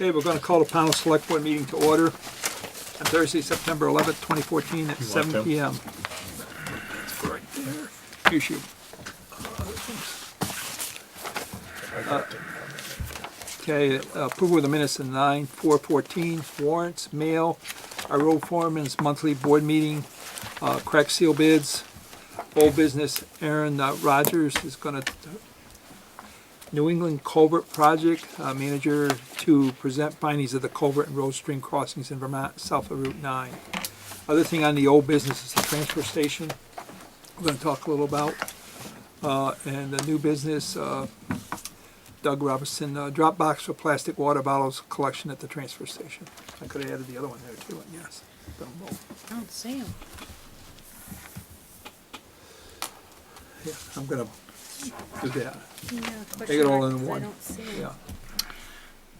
Okay, we're going to call the Pownal Select Board meeting to order on Thursday, September 11th, 2014 at 7 p.m. That's right there. Here's your other things. Okay, approval of the minutes of 9/4/14, warrants, mail, our road foreman's monthly board meeting, crack seal bids, old business. Aaron Rogers is going to New England Culvert Project manager to present findings of the culvert and road stream crossings in Vermont south of Route 9. Other thing on the old business is the transfer station. We're going to talk a little about. And the new business, Doug Robinson, drop box for plastic water bottles collection at the transfer station. I could have added the other one there too, and yes. I don't see him. Yeah, I'm going to do that. Yeah, Take it all in one. I don't see him. Yeah.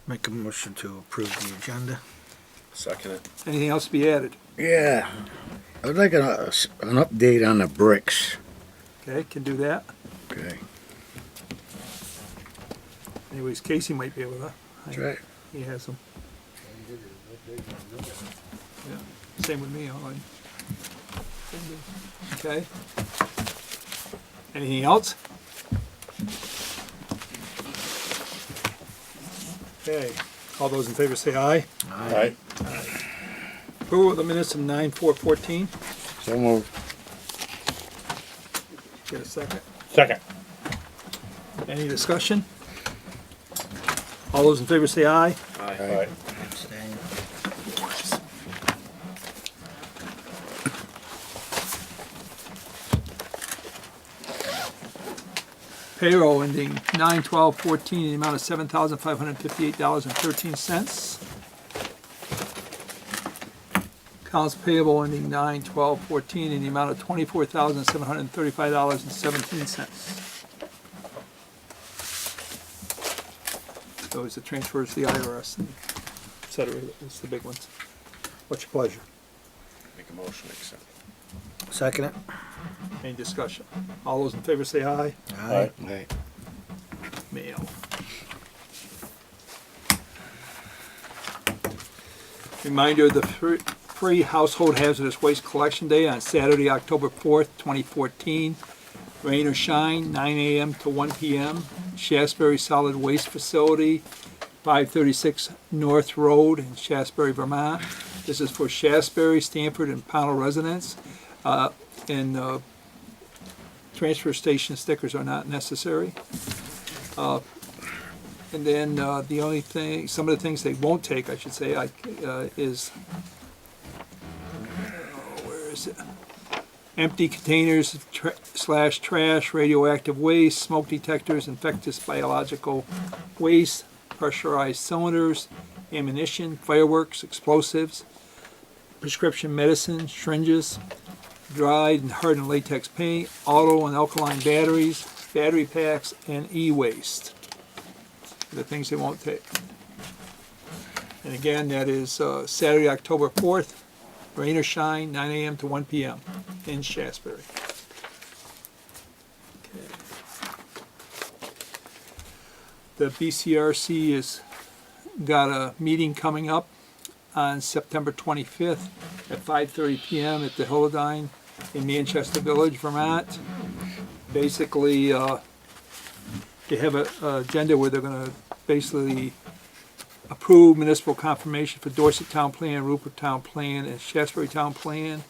Make a motion to approve the agenda. Second it. Anything else to be added? Yeah. I'd like an update on the bricks. Okay, can do that. Okay. Anyways, Casey might be able to. That's right. He has them. Yeah. Same with me. Okay. Anything else? Okay. All those in favor say aye. Aye. Approval of the minutes of 9/4/14. So moved. Get a second. Second. Any discussion? All those in favor say aye. Aye. Abstain. Payroll ending 9/12/14 in the amount of $7,558.13. Accounts payable ending 9/12/14 in the amount of $24,735.17. Those are transfers to the IRS, and et cetera. It's the big ones. What's your pleasure? Make a motion to accept. Second it. Any discussion? All those in favor say aye. Aye. Aye. Mail. Reminder of the free household hazardous waste collection day on Saturday, October 4th, 2014. Rain or shine, 9 a.m. to 1 p.m. Shasberry Solid Waste Facility, 536 North Road in Shasberry, Vermont. This is for Shasberry, Stanford, and Pownal residents. And transfer station stickers are not necessary. And then the only thing, some of the things they won't take, I should say, is, where is it? Empty containers slash trash, radioactive waste, smoke detectors, infectious biological waste, pressurized cylinders, ammunition, fireworks, explosives, prescription medicine, syringes, dried and hardened latex paint, auto and alkaline batteries, battery packs, and e-waste. The things they won't take. And again, that is Saturday, October 4th, rain or shine, 9 a.m. to 1 p.m. in Shasberry. Okay. The BCRC has got a meeting coming up on September 25th at 5:30 p.m. at the Holodyne in Manchester Village, Vermont. Basically, they have an agenda where they're going to basically approve municipal confirmation for Dorset Town Plan, Rupert Town Plan, and Shasberry Town Plan,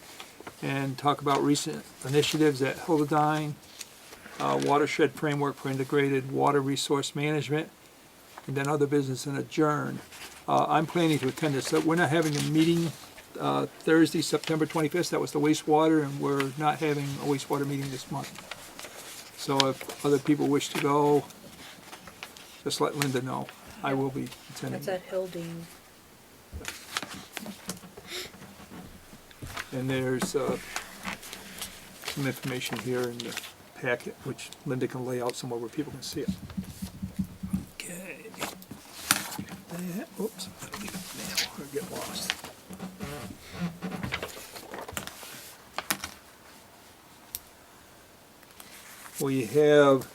and talk about recent initiatives at Holodyne, watershed framework for integrated water resource management, and then other business, and adjourn. I'm planning to attend this. So we're not having a meeting Thursday, September 25th. That was the wastewater, and we're not having a wastewater meeting this month. So if other people wish to go, just let Linda know. I will be attending. That's at Hildene. And there's some information here in the packet, which Linda can lay out somewhere where people can see it. Okay. Oops, I'll leave it now or get lost. We have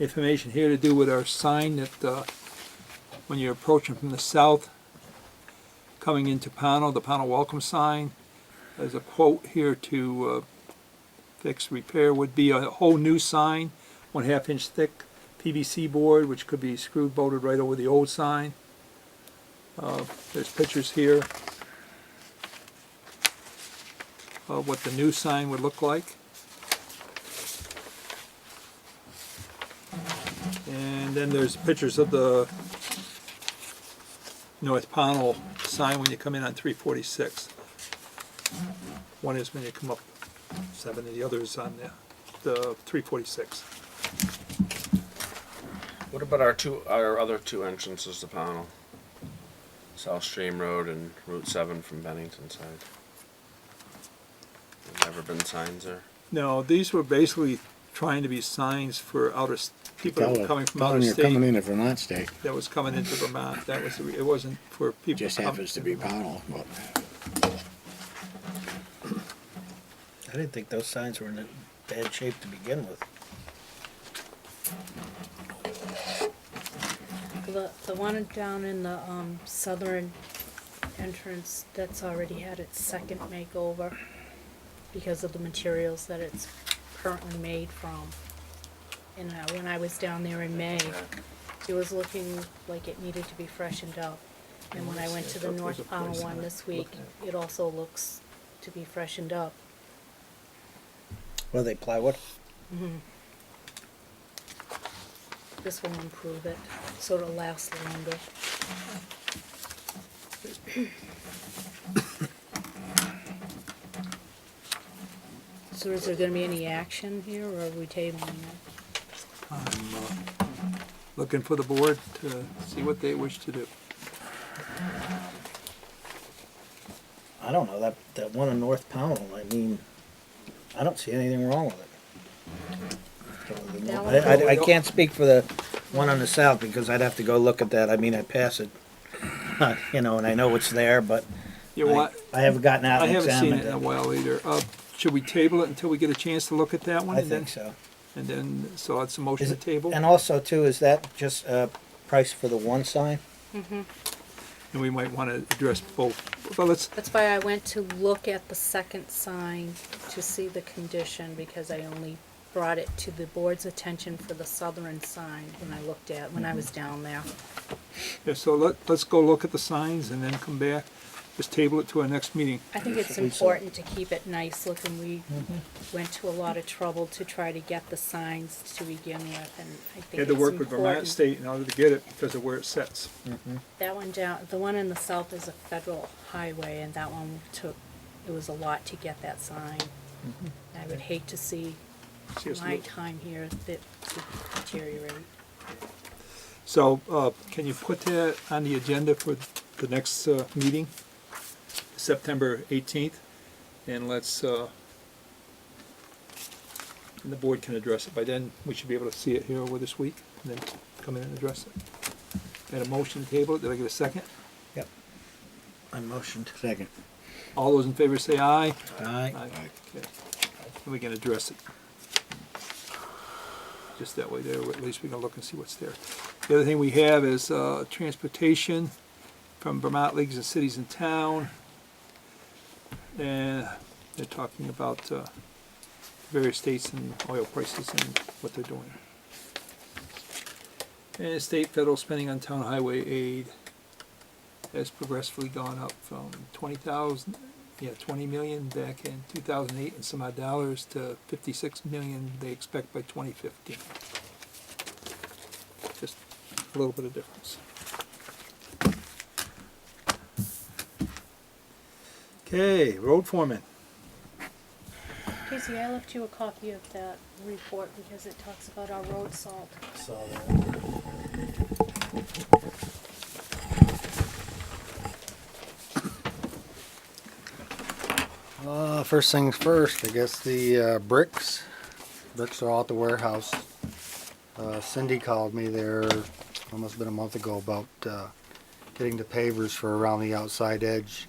information here to do with our sign that when you're approaching from the south coming into Pownal, the Pownal welcome sign. There's a quote here to fix, repair, would be a whole new sign, 1/2 inch thick PVC board, which could be screwed bolted right over the old sign. There's pictures here of what the new sign would look like. And then there's pictures of the North Pownal sign when you come in on 346. One is when you come up 7, and the other is on the 346. What about our other two entrances to Pownal? South Stream Road and Route 7 from Bennington side. There's never been signs there. No, these were basically trying to be signs for people that were coming from Tell out them of you're state. coming into Vermont State. That was coming into Vermont. That was it wasn't for people. Just happens to be Pownal, but I didn't think those signs were in bad shape to begin with. The one down in the southern entrance, that's already had its second makeover because of the materials that it's currently made from. And when I was down there in May, it was looking like it needed to be freshened up. And when I went to the North Pownal one this week, it also looks to be freshened up. Well, they plywood? This will improve it, so it'll last longer. So is there gonna be any action here, or are we tabling it? I'm looking for the board to see what they wish to do. I don't know, that one in North Pownal, I mean, I don't see anything wrong with it. That one? I can't speak for the one on the south because I'd have to go look at that. I mean, I pass it, you know, and I know it's there, but You know what? I haven't gotten out I and haven't seen examined it in a it. while either. Should we table it until we get a chance to look at that one? I and then, think so. And then, so it's a motion Is to it- table, And also too, is that just a price for the one sign? and we might want to address both. But let's, That's why I went to look at the second sign to see the condition, because I only brought it to the board's attention for the southern sign when I was down there. yeah, so let's go look at the signs and then come back. Just table it to our next meeting. I think it's important to keep it nice looking. We went to a lot of trouble to try to get the signs to begin with, and I think Had to it's work with Vermont important. State in order to get it because of where it sets. That one down, the one in the south is a federal highway, and that one it was a lot to get that sign. I would hate to see See us my look. time here that deteriorate. So, can you put that on the agenda for the next meeting, September 18th? And let's, and the board can address it. By then, we should be able to see it here over this week, and then come in and address it. Got a motion to table it. Did I get a second? Yep. I motioned. second. All those in favor say aye. Aye. Okay. And we can address it. Just that way there, at least we can look and see what's there. The other thing we have is transportation from Vermont Leagues of Cities and Town. And they're talking about various states and oil prices and what they're doing. And state, federal spending on town highway aid has progressively gone up from 20 million back in 2008 and some odd dollars to 56 million they expect by 2015. Just a little bit of difference. Okay, road foreman. Casey, I left you a copy of that report because it talks about our road salt. First things first, I guess the bricks are all at the warehouse. Cindy called me there, almost been a month ago, about getting the pavers for around the outside edge.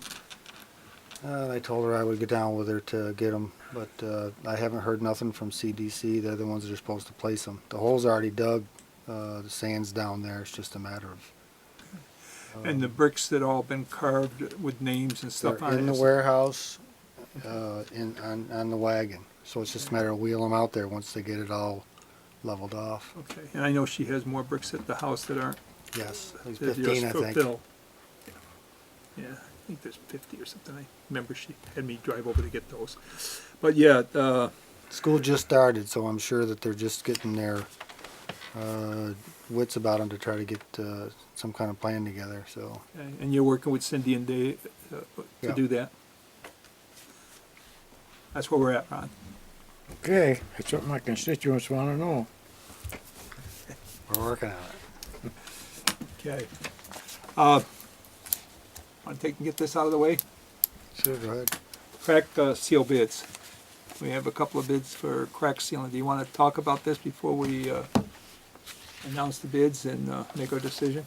I told her I would get down with her to get them, but I haven't heard nothing from CDC. They're the ones that are supposed to place them. The hole's already dug, the sand's down there, it's just a matter of And the bricks that all been carved with names and They're stuff on it. in the warehouse, on the wagon. So it's just a matter of wheeling them out there once they get it all leveled off. Okay, and I know she has more bricks at the house that aren't, Yes, there's that yours 15, I think. fulfill. Yeah, I think there's 50 or something. I remember she had me drive over to get those. But yeah, School just started, so I'm sure that they're just getting their wits about them to try to get some kind of plan together. So and you're working with Cindy and Dave to Yeah. do that? That's where we're at, Ron. Okay, that's what my constituents wanna know. we're working on it. Okay. Want to get this out of the way? Sure, go ahead. Crack seal bids. We have a couple of bids for crack sealing. Do you want to talk about this before we announce the bids and make our decision?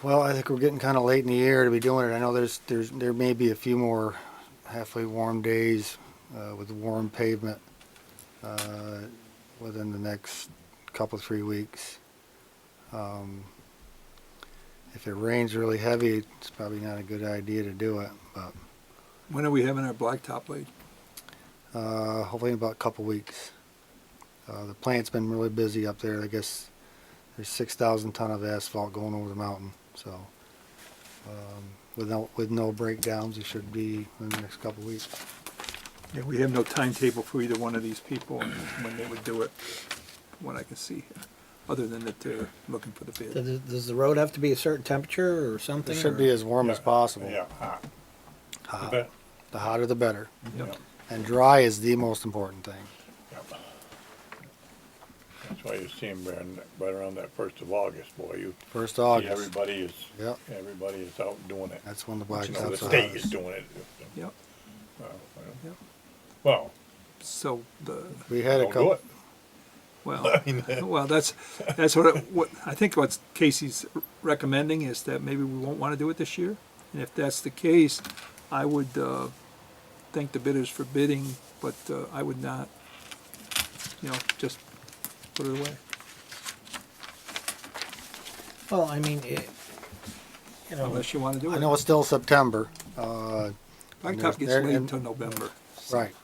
Well, I think we're getting kind of late in the year to be doing it. I know there may be a few more halfway warm days with warm pavement within the next couple 3 weeks. If it rains really heavy, it's probably not a good idea to do it. But When are we having our blacktop laid? hopefully in about a couple weeks. The plant's been really busy up there. I guess there's 6,000 ton of asphalt going over the mountain. So with no breakdowns, it should be in the next couple weeks. Yeah, we have no timetable for either one of these people and when they would do it, from what I can see, other than that they're looking for the bid. Does the road have to be a certain temperature or It something? should or- be as warm as possible. Yeah, hot. Hot. Bet. The hotter the better. Yep. And dry is the most important thing. Yep. That's why you see them right around that 1st of August, boy. You First see August. everybody Yep. is out doing it. That's when the You know, the blacktop's the state is hottest. doing it. Yep. Yep. Well, So We had a don't do couple. it. well, well, that's what I think what Casey's recommending is that maybe we won't want to do it this year. And if that's the case, I would thank the bidders for bidding, but I would not, just put it away. Well, I mean, Unless you want to do it. I know it's still September. Blacktop gets there- late and- until November. Right.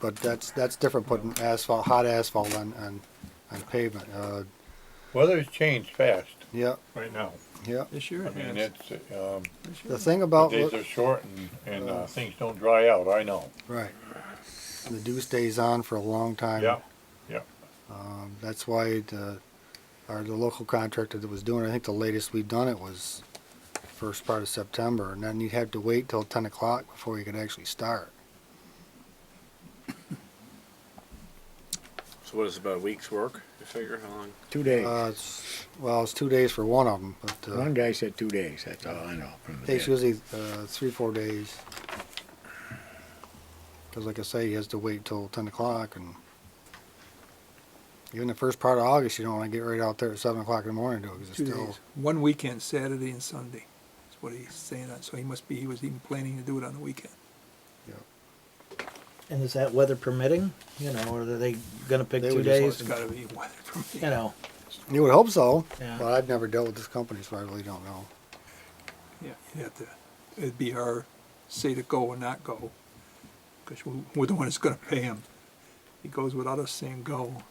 But that's different putting hot asphalt on pavement. Weather's changed fast Yeah, right now. yeah. This year I it mean, has. it's, This year. The thing the about, days are short and things don't dry out, I know. right. The dew stays on for a long time. Yeah, yeah. That's why the local contractor that was doing it, I think the latest we've done it was first part of September, and then you'd have to wait till 10 o'clock before you could actually start. So what is it, about a week's work, you figure, how long? 2 days. It's 2 days for one of them, but One guy said 2 days, that's all I know from the takes bid. usually 3-4 days. Because like I say, he has to wait till 10 o'clock, and even the first part of August, you don't want to get right out there at 7 o'clock in the morning to do it, because 2 it's still, days. One weekend, Saturday and Sunday. That's what he's saying. So he was even planning to do it on the weekend. and is that weather permitting? Or are they gonna pick They 2 would just days? It's gotta be weather for me. you would hope so, Yeah. but I've never dealt with this company, so I really don't know. Yeah, you'd have to, it'd be our say to go or not go. Because we're the one that's gonna pay him. He goes without us saying go.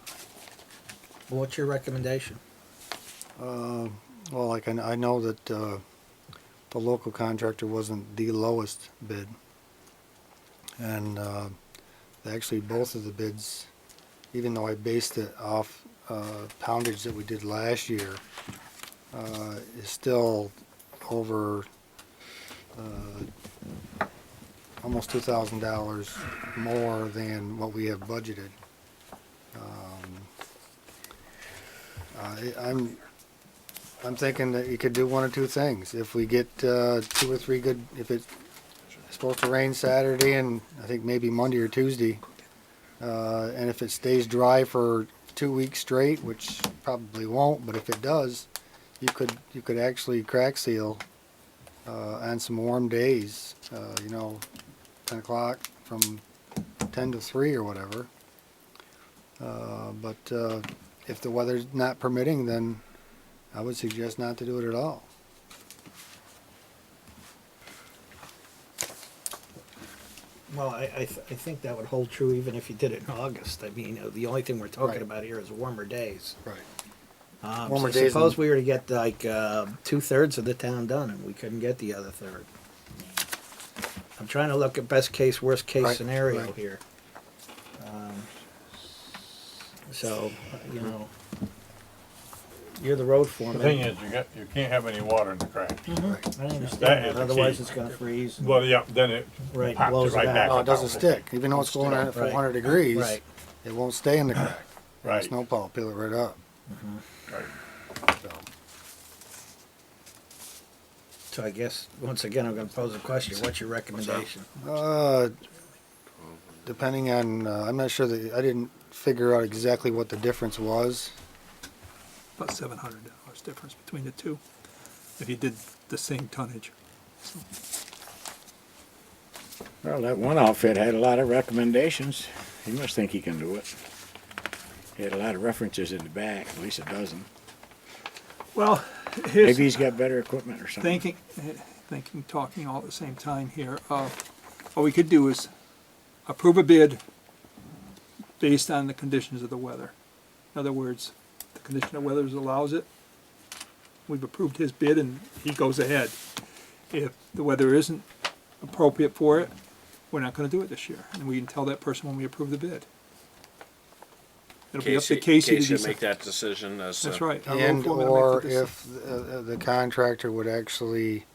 What's your recommendation? Well, like I know that the local contractor wasn't the lowest bid, and actually both of the bids, even though I based it off poundage that we did last year, is still over almost $2,000 more than what we have budgeted. I'm thinking that you could do one or two things. If we get 2 or 3 good, if it's supposed to rain Saturday and I think maybe Monday or Tuesday, and if it stays dry for 2 weeks straight, which probably won't, but if it does, you could actually crack seal on some warm days. 10 o'clock from 10 to 3 or whatever. But if the weather's not permitting, then I would suggest not to do it at all. Well, I think that would hold true even if you did it in August. I mean, the only thing we're talking Right. about here is warmer days. Right. So Warmer days suppose and- we were to get like 2/3 of the town done and we couldn't get the other third. I'm trying to look at best case, worst case Right, scenario right. here. So, you know, you're the road The foreman. thing is, you can't have any water in the cracks. I understand That that, is the otherwise key. it's gonna freeze. Well, yeah, then it Right, pops blows it right it back. out. No, it doesn't up. stick. Even though it's going at Right. 400 degrees, Right. it won't stay in the crack. Right. Snowplow will peel it right up. Right. So, So I guess, once again, I'm gonna pose a question. What's your recommendation? depending on, I'm not sure that, I didn't figure out exactly what the difference was. About $700 difference between the two, if you did the same tonnage. So, Well, that one outfit had a lot of recommendations. He must think he can do it. He had a lot of references in the back, at least a dozen. well, Maybe here's he's got better equipment or something. thinking, talking all at the same time here. What we could do is approve a bid based on the conditions of the weather. In other words, the condition of weather allows it. We've approved his bid and he goes ahead. If the weather isn't appropriate for it, we're not gonna do it this year. And we can tell that person when we approve the bid. It'll be up to Casey to Casey decide. make that decision as to. That's right. Our road And foreman will or make the decision. if the contractor would actually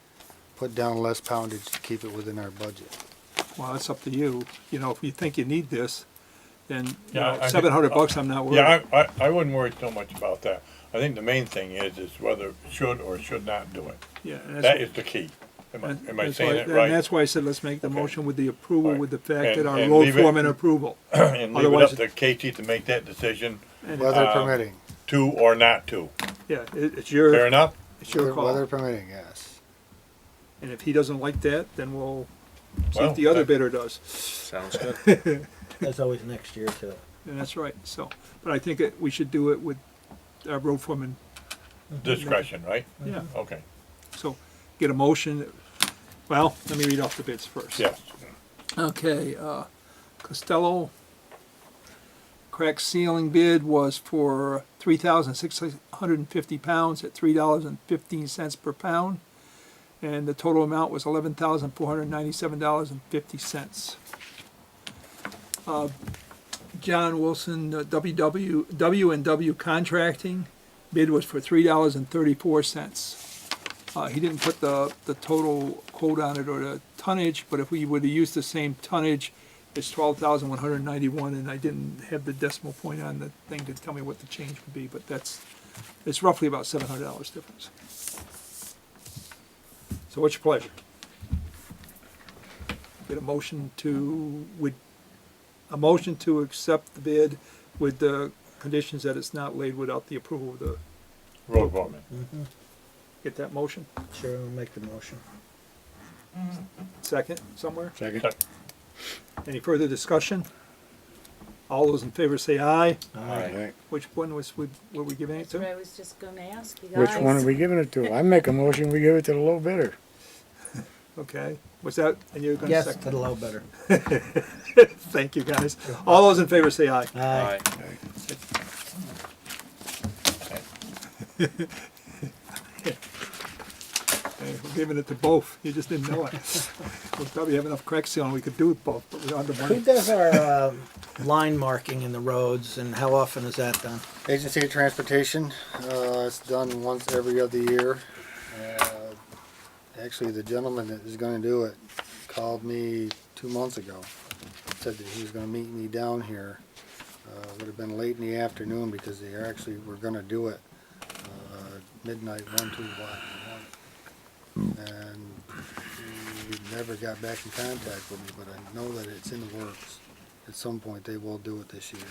put down less poundage to keep it within our budget. Well, it's up to you. You know, if you think you need this, then, you Yeah, know, I- $700, I'm not worried. Yeah, I wouldn't worry so much about that. I think the main thing is whether it should or should not do it. Yeah, and That that's, is the key. Am I that's saying why, it and right? that's why I said, let's make the Okay. motion with the approval, Right. with the fact that And- our and road leave it- foreman approval. And leave it Otherwise- up to Casey to make that decision, Weather permitting. to or not to. Yeah, it's Fair your, enough? it's your Weather call. permitting, yes. And if he doesn't like that, then we'll see Well, if the other that- bidder does. Sounds good. That's always next year too. And that's right, so, but I think that we should do it with our road foreman, Discretion, right? yeah. Okay, So, get a motion. Well, let me read off the bids first. yes. Okay, Costello crack ceiling bid was for 3,650 pounds at $3.15 per pound. And the total amount was $11,497.50. John Wilson, W&W Contracting, bid was for $3.34. He didn't put the total quote on it or the tonnage, but if we would have used the same tonnage, it's 12,191, and I didn't have the decimal point on the thing to tell me what the change would be, but it's roughly about $700 difference. So what's your pleasure? Get a motion to accept the bid with the conditions that it's not laid without the approval of the, Road foreman. get that motion? Sure, I'll make the motion. Second, somewhere? Second? Any further discussion? All those in favor say aye. Right. Which one were we giving it That's what to? I was just gonna ask you guys. Which one are we giving it to? I make a motion, we give it to the low bidder. Okay, was that, and you're gonna Yes, to second? the low bidder. Thank you, guys. All those in favor say aye. Aye. Hey, we're giving it to both, you just didn't know it. We probably have enough crack sealing, we could do it both, but we're under Who money. does our line marking in the roads and how often is that done? Agency of Transportation, it's done once every other year. Actually, the gentleman that is gonna do it called me 2 months ago. Said that he was gonna meet me down here. Would have been late in the afternoon because they actually were gonna do it, midnight, 1, 2 o'clock in the morning. And he never got back in contact with me, but I know that it's in the works. At some point, they will do it this year.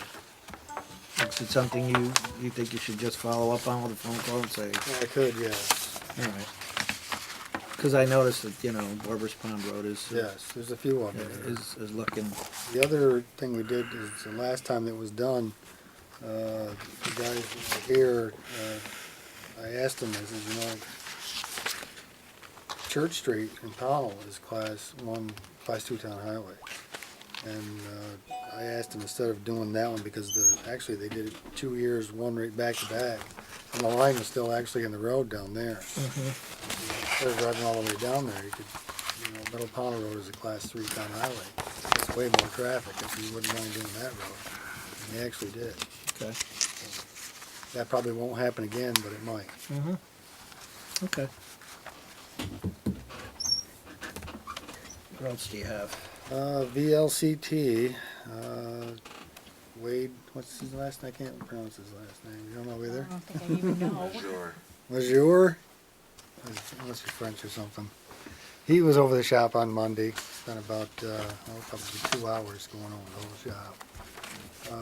Is it something you think you should just follow up on with a phone call and say, I could, yes. all right? Because I noticed that, you know, Barber's Pond Road is, Yes, there's a few of them. is looking, The other thing we did is the last time it was done, the guys here, I asked them, I said, you know, Church Street in Pownal is class 1, class 2 town highway. And I asked him instead of doing that one, because actually they did it 2 years, one right back to back. And the line was still actually in the road down there. Instead of driving all the way down there, you could, Middle Pownal Road is a class 3 town highway. It's way more traffic if you wouldn't mind doing that road. And they actually did. Okay. That probably won't happen again, but it might. Okay. What else do you have? VLCT, Wade, what's his last name? I can't pronounce his last name. You don't know I either? don't think I even know. Sure. Lejeune? Unless you're French or something. He was over the shop on Monday. Spent about, probably 2 hours going over the whole shop.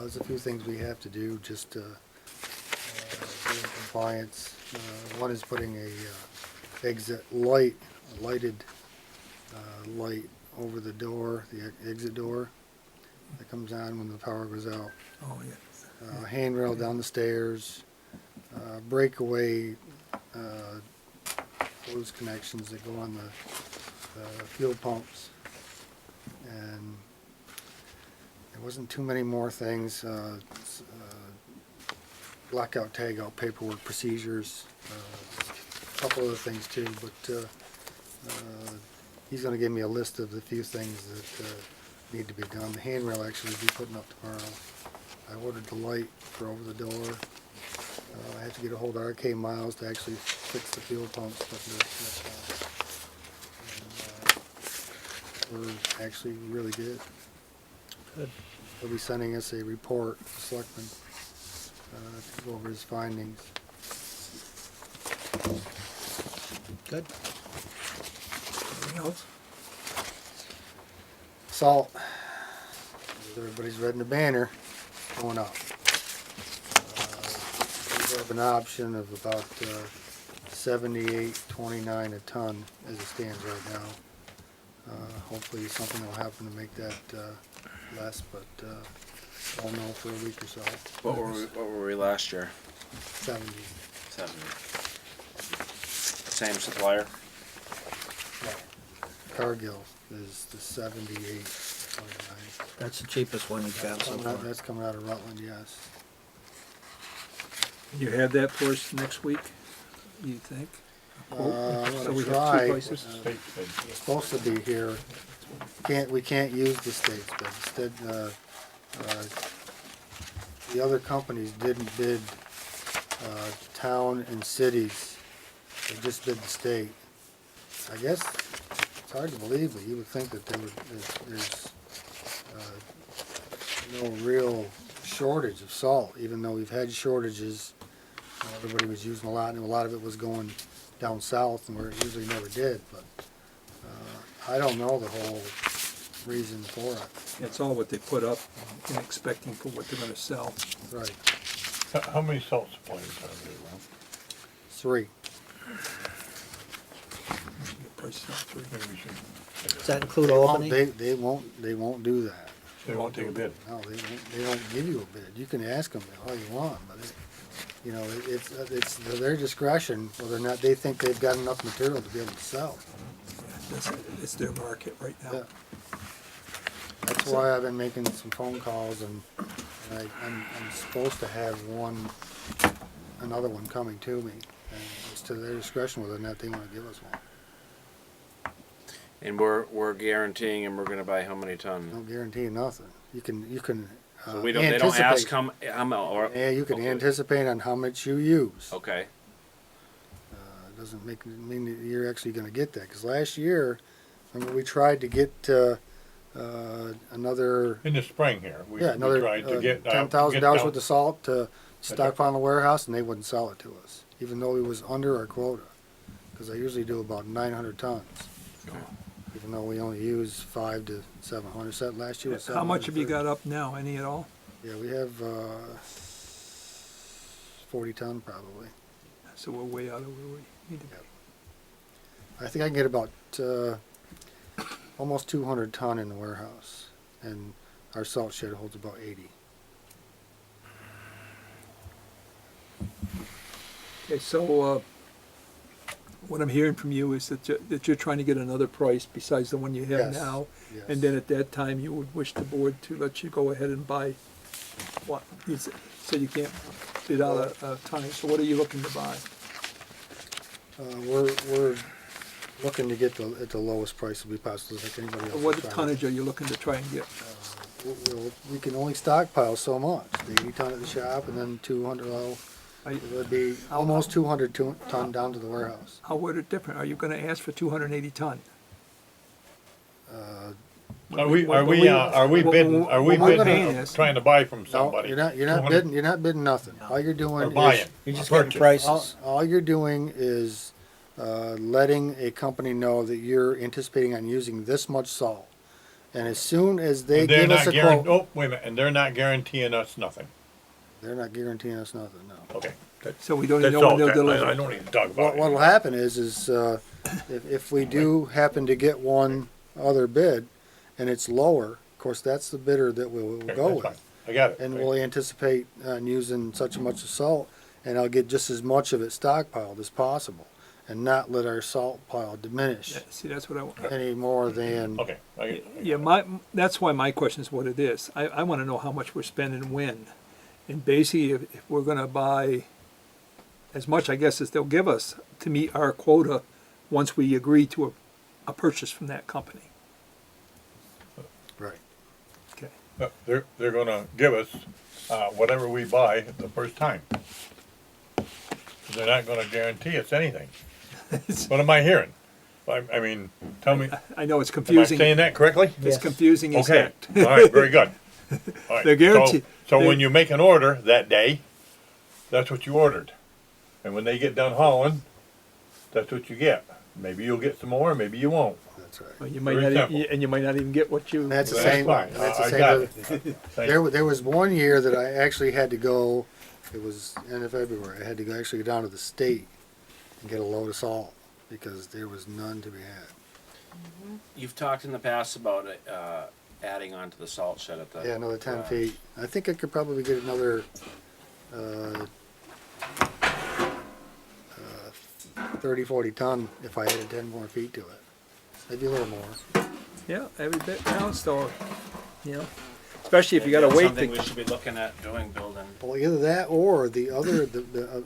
There's a few things we have to do just to be in compliance. One is putting a exit light, a lighted light over the door, the exit door that comes on when the power goes out. Oh, yeah. Handrail down the stairs, breakaway hose connections that go on the fuel pumps, and there wasn't too many more things. Blackout, tagout, paperwork, procedures, a couple other things too, but he's going to give me a list of the few things that need to be done. The handrail actually will be putting up tomorrow. I ordered the light for over the door. I have to get a hold of RK Miles to actually fix the fuel pumps. We're actually really good. Good. He'll be sending us a report, the selectman, to go over his findings. Good. Anything else? Salt, as everybody's read in the banner, going up. We have an option of about 78.29 a ton as it stands right now. Hopefully something will happen to make that less, but I'll know for a week or so. What were we last year? 70. 70. Same supplier? Cargill is the 78.29. That's the cheapest one you've got so far. That's coming out of Rutland, yes. You have that for us next week, you think? I'm So gonna we have try. two places? State bid. It's supposed to be here. We can't use the state's bid. Instead, the other companies didn't bid town and cities. They just bid the state. I guess it's hard to believe, but you would think that there's no real shortage of salt, even though we've had shortages. Everybody was using a lot, and a lot of it was going down south, and where it usually never did. But I don't know the whole reason for it. It's all what they put up and expecting for what they're gonna sell. Right, How many salt suppliers are there, Ron? 3. The price is three. Maybe we should. Does that include Albany? They won't do that. They won't take a bid. No, they don't give you a bid. You can ask them all you want, but it's their discretion whether or not they think they've got enough material to be able to sell. It's their market right now. Yeah. That's why I've been making some phone calls, and I'm supposed to have another one coming to me, and it's to their discretion whether or not they want to give us one. And we're guaranteeing, and we're gonna buy how many ton? Don't guarantee nothing. You can. So we don't. They don't ask anticipate. or Yeah, you can okay. anticipate on how much you use. Okay. It doesn't mean that you're actually going to get that. Because last year, remember, we tried to get another In the spring here, we another tried to get. $10,000 worth of salt to stockpile in the warehouse, and they wouldn't sell it to us, even though it was under our quota. Because I usually do about 900 tons, even though we only use 500 to 700. So last year was How much have you 730. got up now? Any at all? Yeah, we have 40 ton probably. So we're way out of where we need to be. I think I can get about almost 200 ton in the warehouse, and our salt shed holds about 80. Okay, so What I'm hearing from you is that you're trying to get another price besides the one you have Yes, now. yes. And then at that time, you would wish the board to let you go ahead and buy what? You said you can't bid out a tonnage, so what are you looking to buy? We're looking to get at the lowest price that we possibly, like anybody else. What is trying to- tonnage are you looking to try and get? We can only stockpile so much, the 80 ton at the shop and then 200, well, Are it you- would be almost 200 ton down to the warehouse. How would it different? Are you gonna ask for 280 ton? Are we What bidding, we're paying is- trying to buy from No, somebody? you're not 200 you're not bidding nothing. All you're Or doing buying? is, You're just Purchase. getting prices. all you're doing is, letting a company know that you're anticipating on using this much salt. And as soon as they And they're give us not a quote, oh, wait a minute, and they're not guaranteeing us nothing. they're not guaranteeing us nothing, no. Okay. That's So we don't even that's know all. when they'll I deliver. don't need to talk What, about what'll it. happen is, if we do happen to get one other bid and it's lower, of course, that's the bidder that we'll Okay, go that's fine. with. I got it. And we'll anticipate on using such and much of salt, and I'll get just as much of it stockpiled as possible, and not let our salt pile diminish Yeah, see, that's what I want. any more than, Okay. Yeah, that's why my question is what it is. I wanna know how much we're spending when. And basically, if we're gonna buy as much, I guess, as they'll give us to meet our quota once we agree to a purchase from that company. right. Okay. They're gonna give us, whatever we buy the first time. They're not gonna guarantee us anything. What am I hearing? I mean, tell me, I know it's am I confusing. saying that correctly? It's confusing as Okay, heck. all right, very good. All right, They're guaranteed- So they- when you make an order that day, that's what you ordered. And when they get done hauling, that's what you get. Maybe you'll get some more, maybe you won't. That's right. Well, you might Very not, simple. and you might not even get what you. And that's the That's same, fine. and that's the I same got with- it. Thank you. there was one year that I actually had to go, it was end of February, I had to go actually go down to the state and get a load of salt, because there was none to be had. You've talked in the past about adding on to the salt shed at the. Yeah, another 10 feet. I think I could probably get another, 30, 40 ton if I added 10 more feet to it. Maybe a little more. Yeah, every bit counts though, you know, especially if you Maybe gotta that's wait something we to, should be looking at doing, building. Well, either that or the other,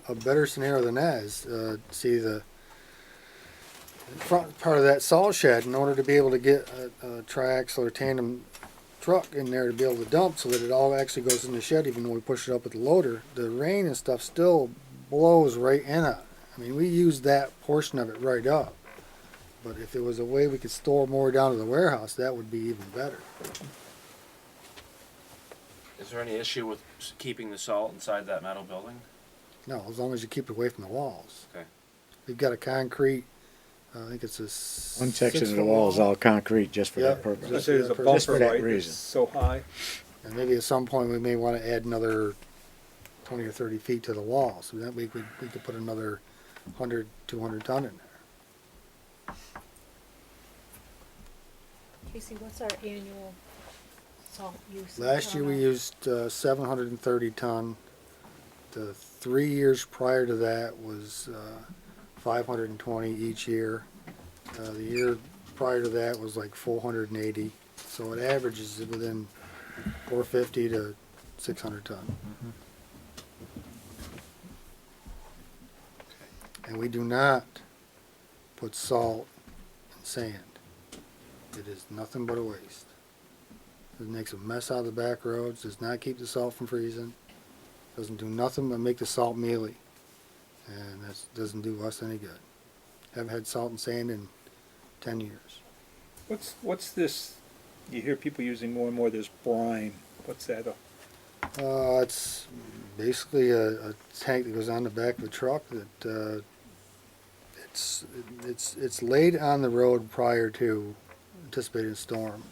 a better scenario than that is, see the front part of that salt shed, in order to be able to get a triaxle or tandem truck in there to be able to dump so that it all actually goes in the shed, even though we push it up with the loader, the rain and stuff still blows right in it. I mean, we use that portion of it right up. But if there was a way we could store more down to the warehouse, that would be even better. Is there any issue with keeping the salt inside that metal building? No, as long as you keep it away from the walls. Okay. We've got a concrete, I think it's a One section of the 6-foot wall is all concrete just for Yeah, that purpose. I say there's a Just for bumper, that right, reason. it's so high. And maybe at some point we may want to add another 20 or 30 feet to the wall, so that we could put another 100, 200 ton in there. Casey, what's our annual salt use? Last year we on used 730 ton. The 3 years prior to that was 520 each year. The year prior to that was like 480. So it averages within 450 to 600 ton. And we do not put salt in sand. It is nothing but a waste. It makes a mess out of the back roads, does not keep the salt from freezing, doesn't do nothing but make the salt mealy. And that doesn't do us any good. Haven't had salt and sand in 10 years. What's this, you hear people using more and more this brine, what's that? It's basically a tank that goes on the back of the truck that it's laid on the road prior to anticipated storm,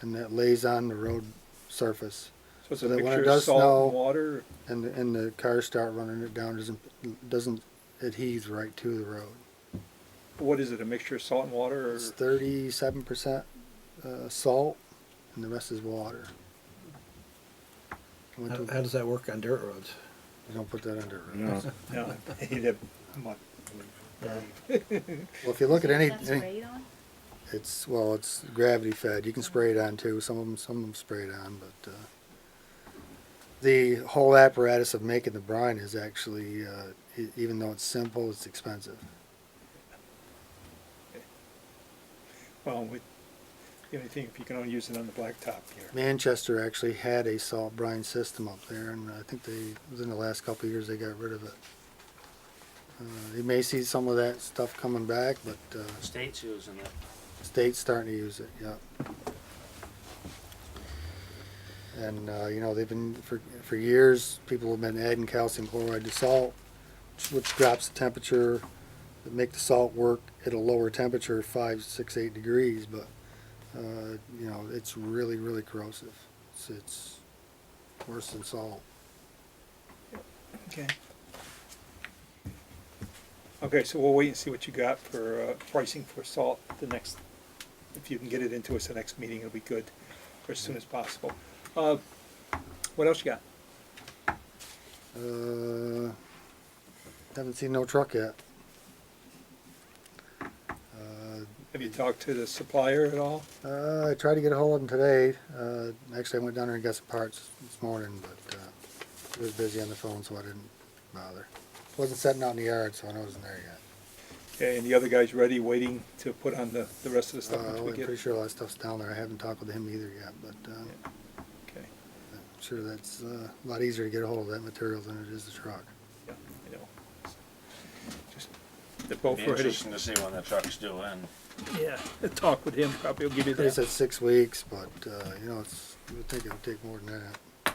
and that lays on the road surface, So it's So a that when it mixture of does salt snow- and water? and the cars start running it down, doesn't adhere right to the road. What is it, a mixture of salt and water or? It's 37% salt, and the rest is water. Went to- How does that work on dirt roads? You don't put that under. No, No, you'd have Well, if you look at any, That's sprayed on? it's gravity fed. You can spray it on too. Some of them spray it on, but the whole apparatus of making the brine is actually, even though it's simple, it's expensive. Well, the only thing, if you can only use it on the blacktop here. Manchester actually had a salt brine system up there, and I think within the last couple of years, they got rid of it. You may see some of that stuff coming back, but State's using it. state's starting to use it, yeah. And, they've been, for years, people have been adding calcium chloride to salt, which drops the temperature, that make the salt work at a lower temperature, 5, 6, 8 degrees, but, it's really, really corrosive. It's worse than salt. Okay. Okay, so we'll wait and see what you got for pricing for salt if you can get it into us the next meeting, it'll be good, or as soon as possible. What else you got? Haven't seen no truck yet. Have you talked to the supplier at all? I tried to get a hold of him today. Actually, I went down there and got some parts this morning, but he was busy on the phone, so I didn't bother. Wasn't setting out in the yard, so I wasn't there yet. Okay, and the other guy's ready, waiting to put on the rest of the stuff once I'm we get pretty it? sure all that stuff's down there. I haven't talked with him either yet, but Okay, I'm sure that's a lot easier to get a hold of that material than it is the truck. yeah, I know. Just, they're both Be ready. interesting to see when the truck's due in. Yeah, talk with him, probably will give you They that. said 6 weeks, but, you would think it would take more than that.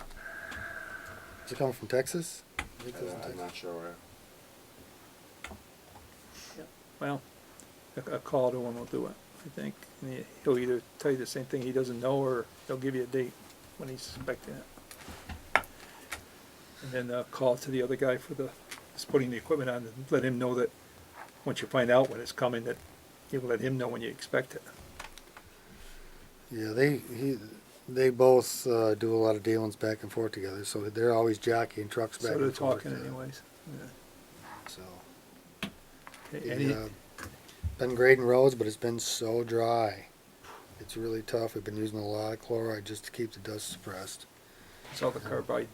Is it coming from Texas? I think it was in I'm Texas. not sure where. Well, a call to him will do it, I think. And he'll either tell you the same thing he doesn't know, or he'll give you a date when he's expecting it. And then a call to the other guy for just putting the equipment on, and let him know that once you find out when it's coming, that you will let him know when you expect it. Yeah, they both do a lot of dealings back and forth together, so they're always jockeying trucks back So they're and forth. talking anyways. Yeah. So, Okay, any- been grading roads, but it's been so dry. It's really tough. We've been using a lot of chloride just to keep the dust suppressed. It's all the carbide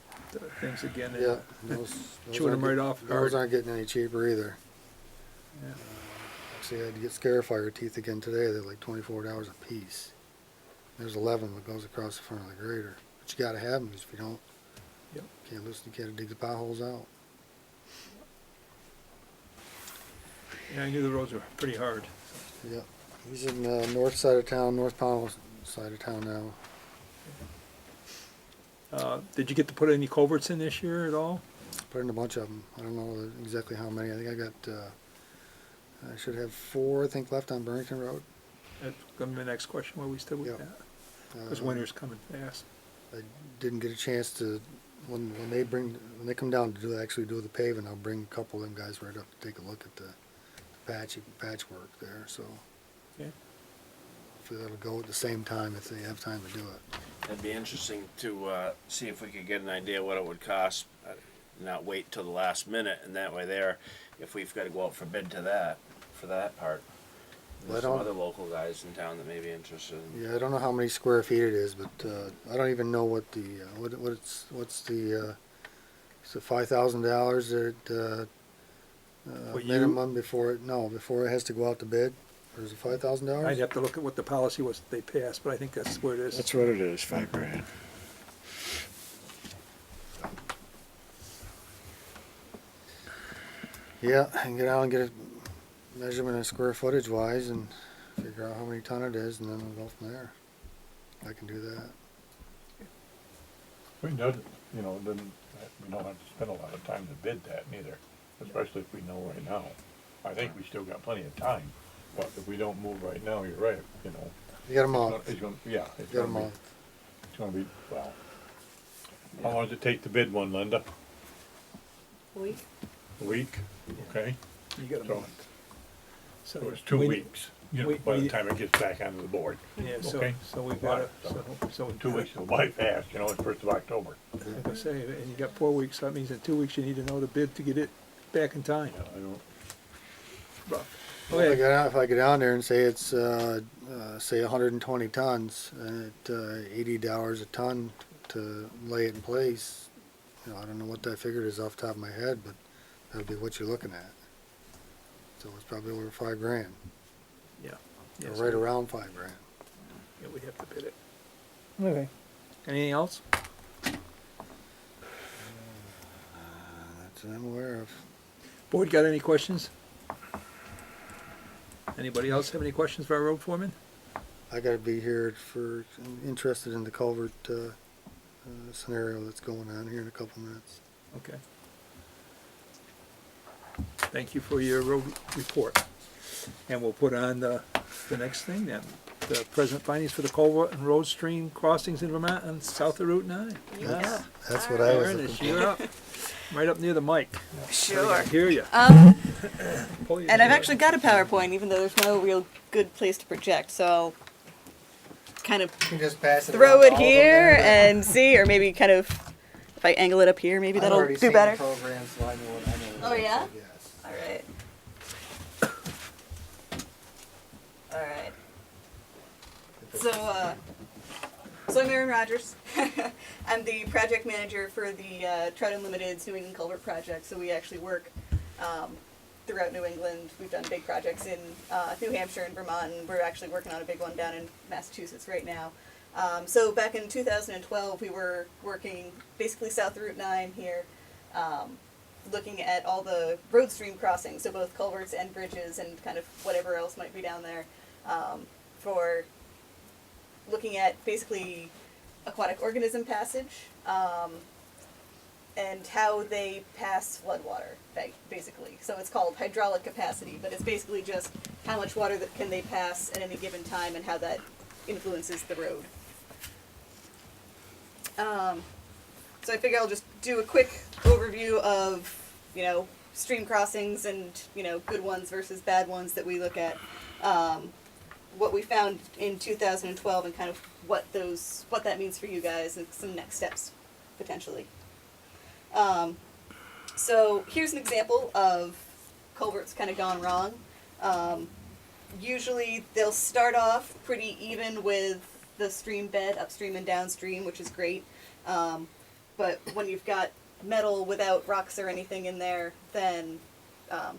things again. Yeah, those Chewing them aren't right off Those hard. aren't getting any cheaper either. Yeah. Actually, I had to get Scarifier teeth again today. They're like $24 a piece. There's 11 that goes across the front of the grader. But you gotta have them, because if you don't, Yep. you can't dig the potholes out. Yeah, I knew the roads were pretty hard. Yep. He's in the north side of town, North Pownal side of town now. Did you get to put any culverts in this year at all? Put in a bunch of them. I don't know exactly how many. I think I got, I should have 4, I think, left on Burrington Road. That's gonna be the next question, where we stood with Yep. that. Because winter's coming fast. I didn't get a chance to, when they come down to actually do the paving, I'll bring a couple of them guys right up to take a look at the patchwork there, so. Okay. Hopefully that'll go at the same time if they have time to do it. It'd be interesting to see if we could get an idea what it would cost, not wait till the last minute, and that way there, if we've got to go out for bid for that part. Well, There's I some don't- other local guys in town that may be interested. Yeah, I don't know how many square feet it is, but, I don't even know what the, what's the, is it $5,000 that, What you- minimum before it has to go out to bid? Or is it $5,000? I'd have to look at what the policy was that they passed, but I think that's where it is. That's what it is, $5,000. Yeah, and get out and get a measurement of square footage wise and figure out how many ton it is, and then we'll go from there. I can do that. We don't, we don't have to spend a lot of time to bid that neither, especially if we know right now. I think we still got plenty of time, but if we don't move right now, you're right, You got a month. It's gonna, yeah, it's You got a gonna be, month. it's gonna be, well. How long does it take to bid one, Linda? Week? A week? Okay, You got a So- month. So so it's 2 we- weeks, we- by the we- time it gets back onto the board. Yeah, Okay. so we've got Right, so 2 weeks will buy fast, it's 1st of October. Like I say, and you got 4 weeks, so that means in 2 weeks you need to know the bid to get it back in time. Yeah, I don't, rough. If I go down there and say it's, say 120 tons, and at $80 a ton to lay it in place, you know, I don't know what that figure is off the top of my head, but that'd be what you're looking at. So it's probably over $5,000, Yeah. or Yes, right around $5,000. Yeah, we'd have to bid it. Okay. Anything else? That's what I'm aware of. Board got any questions? Anybody else have any questions for our road foreman? I gotta be here for, interested in the culvert, scenario that's going on here in a couple minutes. Okay. Thank you for your road report. And we'll put on the next thing then. The present findings for the culvert and road stream crossings in Vermont and south of Route 9. That's, that's what I was looking Ernest, for. you're up. Right up near the mic. Sure. I hear you. Pull your And I've chair. actually got a PowerPoint, even though there's no real good place to project. So I'll kind of You can just pass it throw around it to all of them here there. and see, or maybe kind of, if I angle it up here, maybe I've that'll already do seen better. the program, so I know what I know. Oh, yeah? Yes. All right. All right. So I'm Erin Rogers. I'm the project manager for the Trout Unlimited's New England Culvert Project. So we actually work throughout New England. We've done big projects in New Hampshire and Vermont, and we're actually working on a big one down in Massachusetts right now. So back in 2012, we were working basically south of Route 9 here, looking at all the road stream crossings, so both culverts and bridges and kind of whatever else might be down there, for looking at basically aquatic organism passage, and how they pass floodwater, basically. So it's called hydraulic capacity, but it's basically just how much water that can they pass at any given time and how that influences the road. So I figure I'll just do a quick overview of, you know, stream crossings and, you know, good ones versus bad ones that we look at. What we found in 2012 and kind of what that means for you guys and some next steps, potentially. So here's an example of culverts kind of gone wrong. Usually they'll start off pretty even with the stream bed, upstream and downstream, which is great. But when you've got metal without rocks or anything in there, then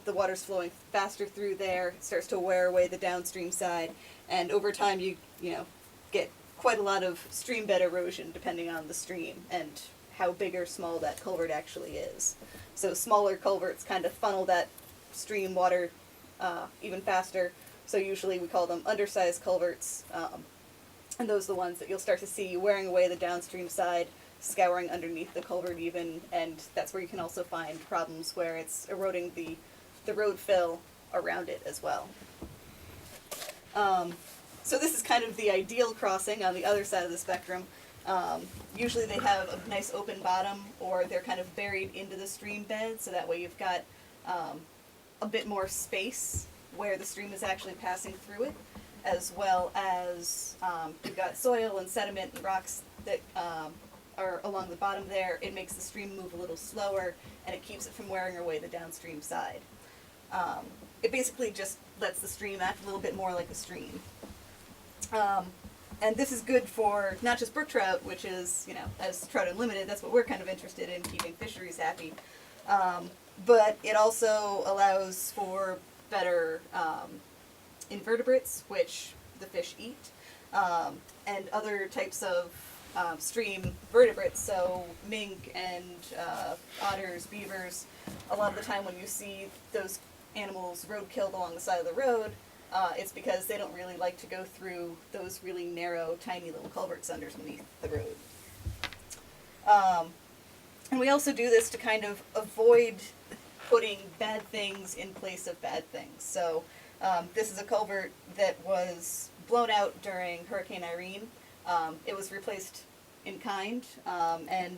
the water's flowing faster through there, it starts to wear away the downstream side, and over time you know, get quite a lot of stream bed erosion depending on the stream and how big or small that culvert actually is. So smaller culverts kind of funnel that stream water even faster, so usually we call them undersized culverts, and those are the ones that you'll start to see wearing away the downstream side, scouring underneath the culvert even, and that's where you can also find problems where it's eroding the road fill around it as well. So this is kind of the ideal crossing on the other side of the spectrum. Usually they have a nice open bottom, or they're kind of buried into the stream bed, so that way you've got a bit more space where the stream is actually passing through it, as well as you've got soil and sediment and rocks that are along the bottom there. It makes the stream move a little slower, and it keeps it from wearing away the downstream side. It basically just lets the stream act a little bit more like a stream. And this is good for not just brook trout, which is, you know, as Trout Unlimited, that's what we're kind of interested in, keeping fisheries happy. But it also allows for better invertebrates, which the fish eat, and other types of stream vertebrates, so mink and otters, beavers. A lot of the time when you see those animals roadkilled along the side of the road, it's because they don't really like to go through those really narrow, tiny little culverts underneath the road. And we also do this to kind of avoid putting bad things in place of bad things. So this is a culvert that was blown out during Hurricane Irene. It was replaced in kind, and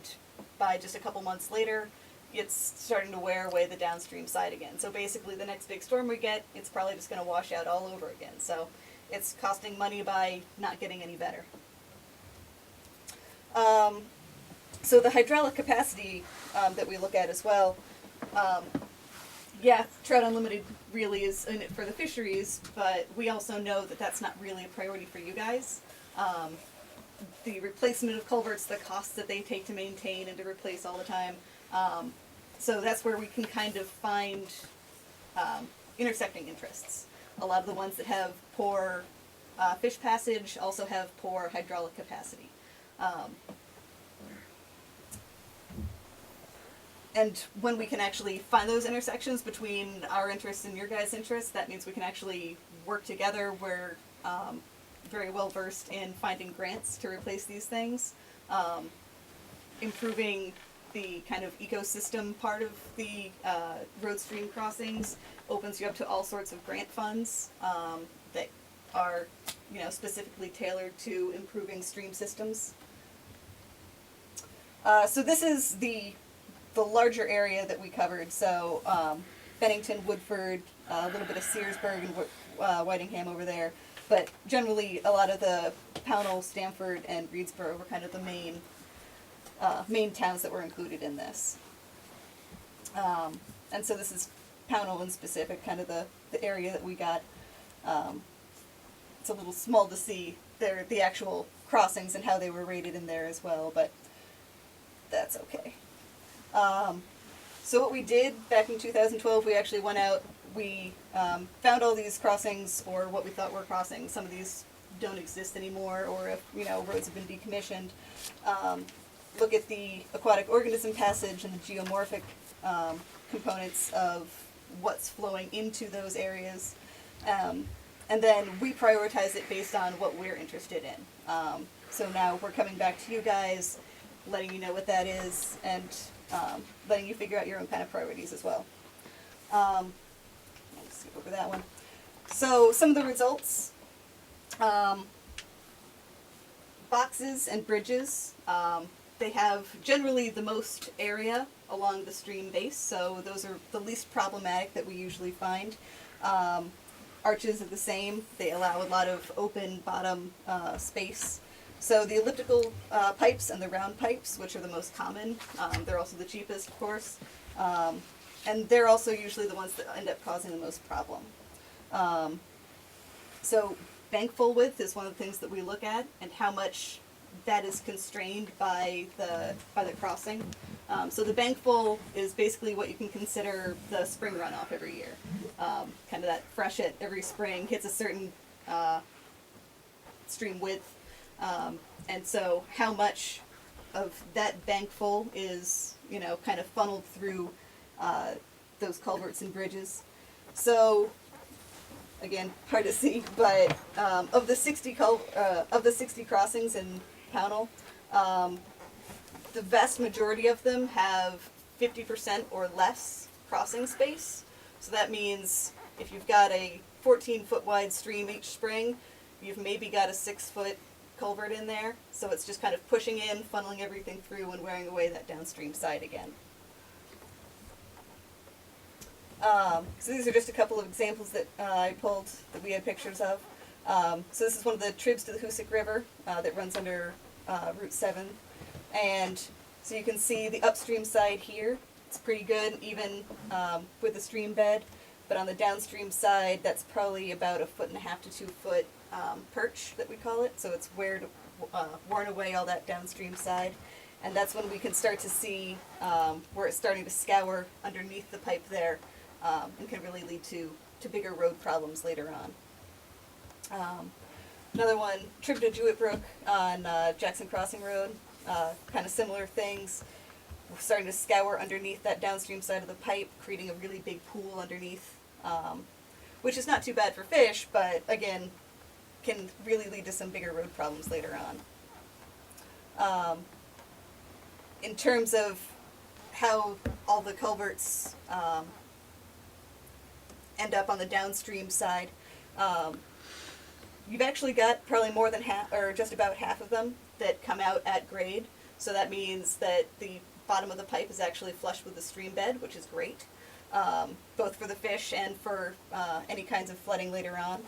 by just a couple months later, it's starting to wear away the downstream side again. So basically the next big storm we get, it's probably just going to wash out all over again. So it's costing money by not getting any better. So the hydraulic capacity that we look at as well, yeah, Trout Unlimited really is in it for the fisheries, but we also know that that's not really a priority for you guys. The replacement of culverts, the costs that they take to maintain and to replace all the time. So that's where we can kind of find intersecting interests. A lot of the ones that have poor fish passage also have poor hydraulic capacity. And when we can actually find those intersections between our interests and your guys' interests, that means we can actually work together. We're very well versed in finding grants to replace these things, improving the kind of ecosystem part of the road stream crossings opens you up to all sorts of grant funds that are, you know, specifically tailored to improving stream systems. So this is the larger area that we covered. So Bennington, Woodford, a little bit of Searsburg and Whitingham over there. But generally, a lot of the Pownal, Stamford, and Reedsboro were kind of the main towns that were included in this. And so this is Pownal in specific, kind of the area that we got. It's a little small to see the actual crossings and how they were rated in there as well, but that's okay. So what we did back in 2012, we actually went out, we found all these crossings, or what we thought were crossings. Some of these don't exist anymore, or if, you know, roads have been decommissioned. Look at the aquatic organism passage and the geomorphic components of what's flowing into those areas. And then we prioritize it based on what we're interested in. So now we're coming back to you guys, letting you know what that is, and letting you figure out your own kind of priorities as well. I'll skip over that one. So some of the results. Boxes and bridges, they have generally the most area along the stream base, so those are the least problematic that we usually find. Arches are the same. They allow a lot of open bottom space. So the elliptical pipes and the round pipes, which are the most common, they're also the cheapest, of course, and they're also usually the ones that end up causing the most problem. So bank full width is one of the things that we look at, and how much that is constrained by the crossing. So the bank full is basically what you can consider the spring runoff every year. Kind of that freshet every spring hits a certain stream width. And so how much of that bank full is, you know, kind of funneled through those culverts and bridges. So again, hard to see, but of the 60 crossings in Pownal, the vast majority of them have 50% or less crossing space. So that means if you've got a 14-foot wide stream each spring, you've maybe got a 6-foot culvert in there. So it's just kind of pushing in, funneling everything through, and wearing away that downstream side again. So these are just a couple of examples that I pulled that we had pictures of. So this is one of the tribs to the Hoosick River that runs under Route 7. And so you can see the upstream side here. It's pretty good, even with the stream bed. But on the downstream side, that's probably about 1.5 to 2 foot perch that we call it. So it's worn away all that downstream side. And that's when we can start to see where it's starting to scour underneath the pipe there, and can really lead to bigger road problems later on. Another one, trip to Jewett Brook on Jackson Crossing Road, kind of similar things. We're starting to scour underneath that downstream side of the pipe, creating a really big pool underneath, which is not too bad for fish, but again, can really lead to some bigger road problems later on. In terms of how all the culverts end up on the downstream side, you've actually got probably more than half, or just about half of them, that come out at grade. So that means that the bottom of the pipe is actually flush with the stream bed, which is great, both for the fish and for any kinds of flooding later on.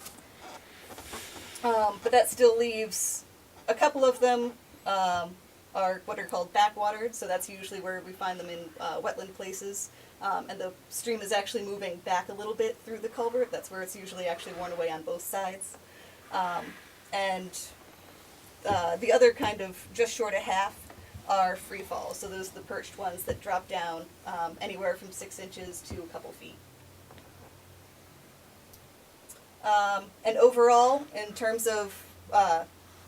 But that still leaves a couple of them are what are called backwatered, so that's usually where we find them in wetland places. and the stream is actually moving back a little bit through the culvert. That's where it's usually actually worn away on both sides. And the other kind of just short of half are free fall. So those are the perched ones that drop down anywhere from 6 inches to a couple feet. And overall, in terms of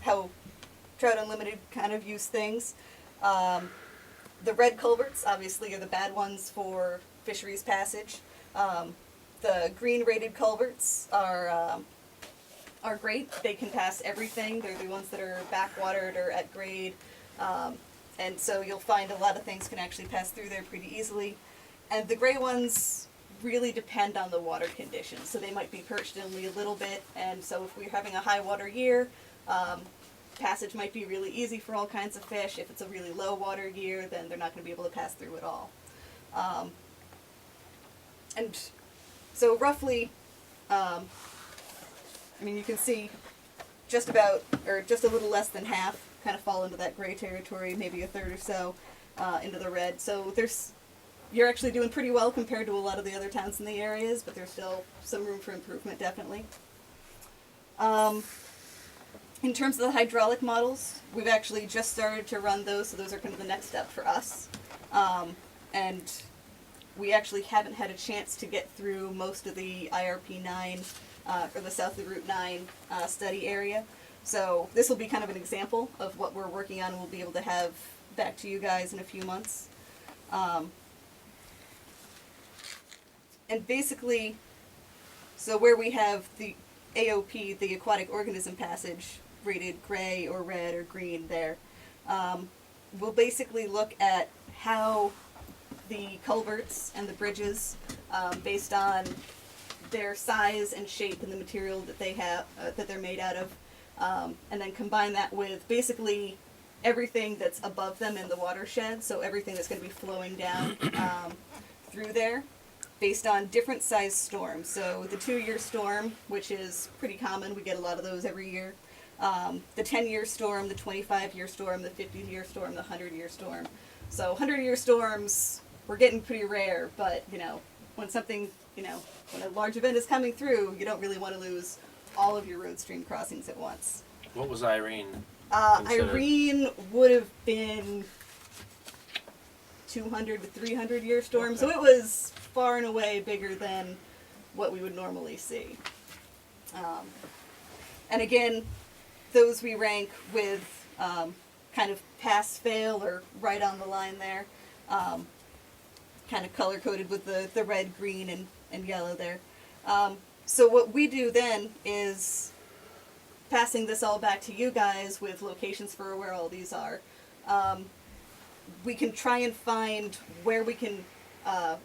how Trout Unlimited kind of use things, the red culverts obviously are the bad ones for fisheries passage. The green rated culverts are great. They can pass everything. They're the ones that are backwatered or at grade. And so you'll find a lot of things can actually pass through there pretty easily. And the gray ones really depend on the water conditions. So they might be perched only a little bit. And so if we're having a high water year, passage might be really easy for all kinds of fish. If it's a really low water year, then they're not going to be able to pass through at all. And so roughly, I mean, you can see just about, or just a little less than half kind of fall into that gray territory, maybe a third or so into the red. So you're actually doing pretty well compared to a lot of the other towns in the areas, but there's still some room for improvement, definitely. In terms of the hydraulic models, we've actually just started to run those, so those are kind of the next step for us. And we actually haven't had a chance to get through most of the IRP 9, or the south of Route 9 study area. So this will be kind of an example of what we're working on and we'll be able to have back to you guys in a few months. And basically, so where we have the AOP, the aquatic organism passage, rated gray or red or green there, we'll basically look at how the culverts and the bridges, based on their size and shape and the material that they have, that they're made out of, and then combine that with basically everything that's above them in the watershed, so everything that's going to be flowing down through there, based on different size storms. So the 2-year storm, which is pretty common, we get a lot of those every year. The 10-year storm, the 25-year storm, the 50-year storm, the 100-year storm. So 100-year storms, we're getting pretty rare, but when something, when a large event is coming through, you don't really want to lose all of your road stream crossings at once. What was Irene considered? Irene would have been 200 to 300 year storm, so it was far and away bigger than what we would normally see. And again, those we rank with kind of pass fail or right on the line there, kind of color coded with the red, green, and yellow there. So what we do then is passing this all back to you guys with locations for where all these are. We can try and find where we can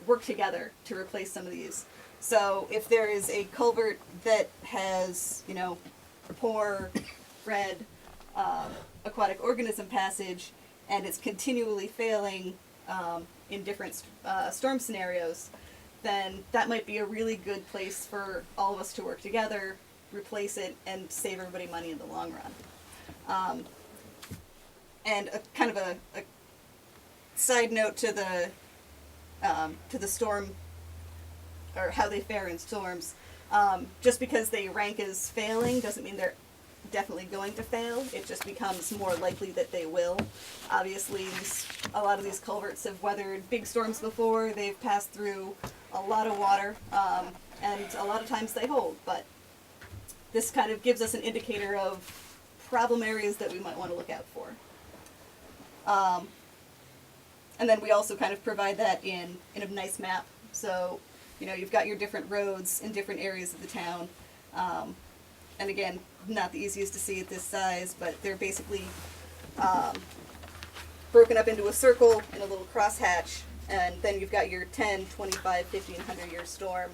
work together to replace some of these. So if there is a culvert that has, poor red aquatic organism passage and it's continually failing in different storm scenarios, then that might be a really good place for all of us to work together, replace it, and save everybody money in the long run. And a kind of a side note to the storm, or how they fare in storms, just because they rank as failing doesn't mean they're definitely going to fail. It just becomes more likely that they will. Obviously, a lot of these culverts have weathered big storms before. They've passed through a lot of water, and a lot of times they hold. But this kind of gives us an indicator of problem areas that we might want to look out for. And then we also kind of provide that in a nice map. So, you've got your different roads in different areas of the town. And again, not the easiest to see at this size, but they're basically broken up into a circle and a little crosshatch. And then you've got your 10, 25, 50, and 100-year storm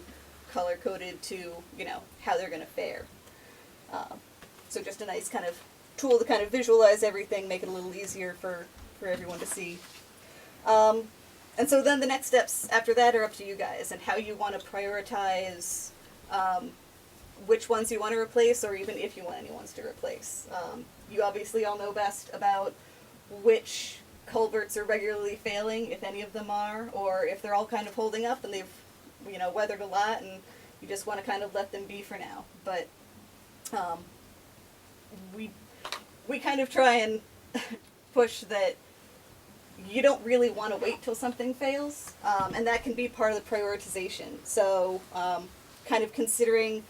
color-coded to, how they're going to fare. So just a nice kind of tool to kind of visualize everything, make it a little easier for everyone to see. And so then the next steps after that are up to you guys and how you want to prioritize which ones you want to replace, or even if you want any ones to replace. You obviously all know best about which culverts are regularly failing, if any of them are, or if they're all kind of holding up and they've, weathered a lot and you just want to kind of let them be for now. But we kind of try and push that you don't really want to wait till something fails, and that can be part of the prioritization. So kind of considering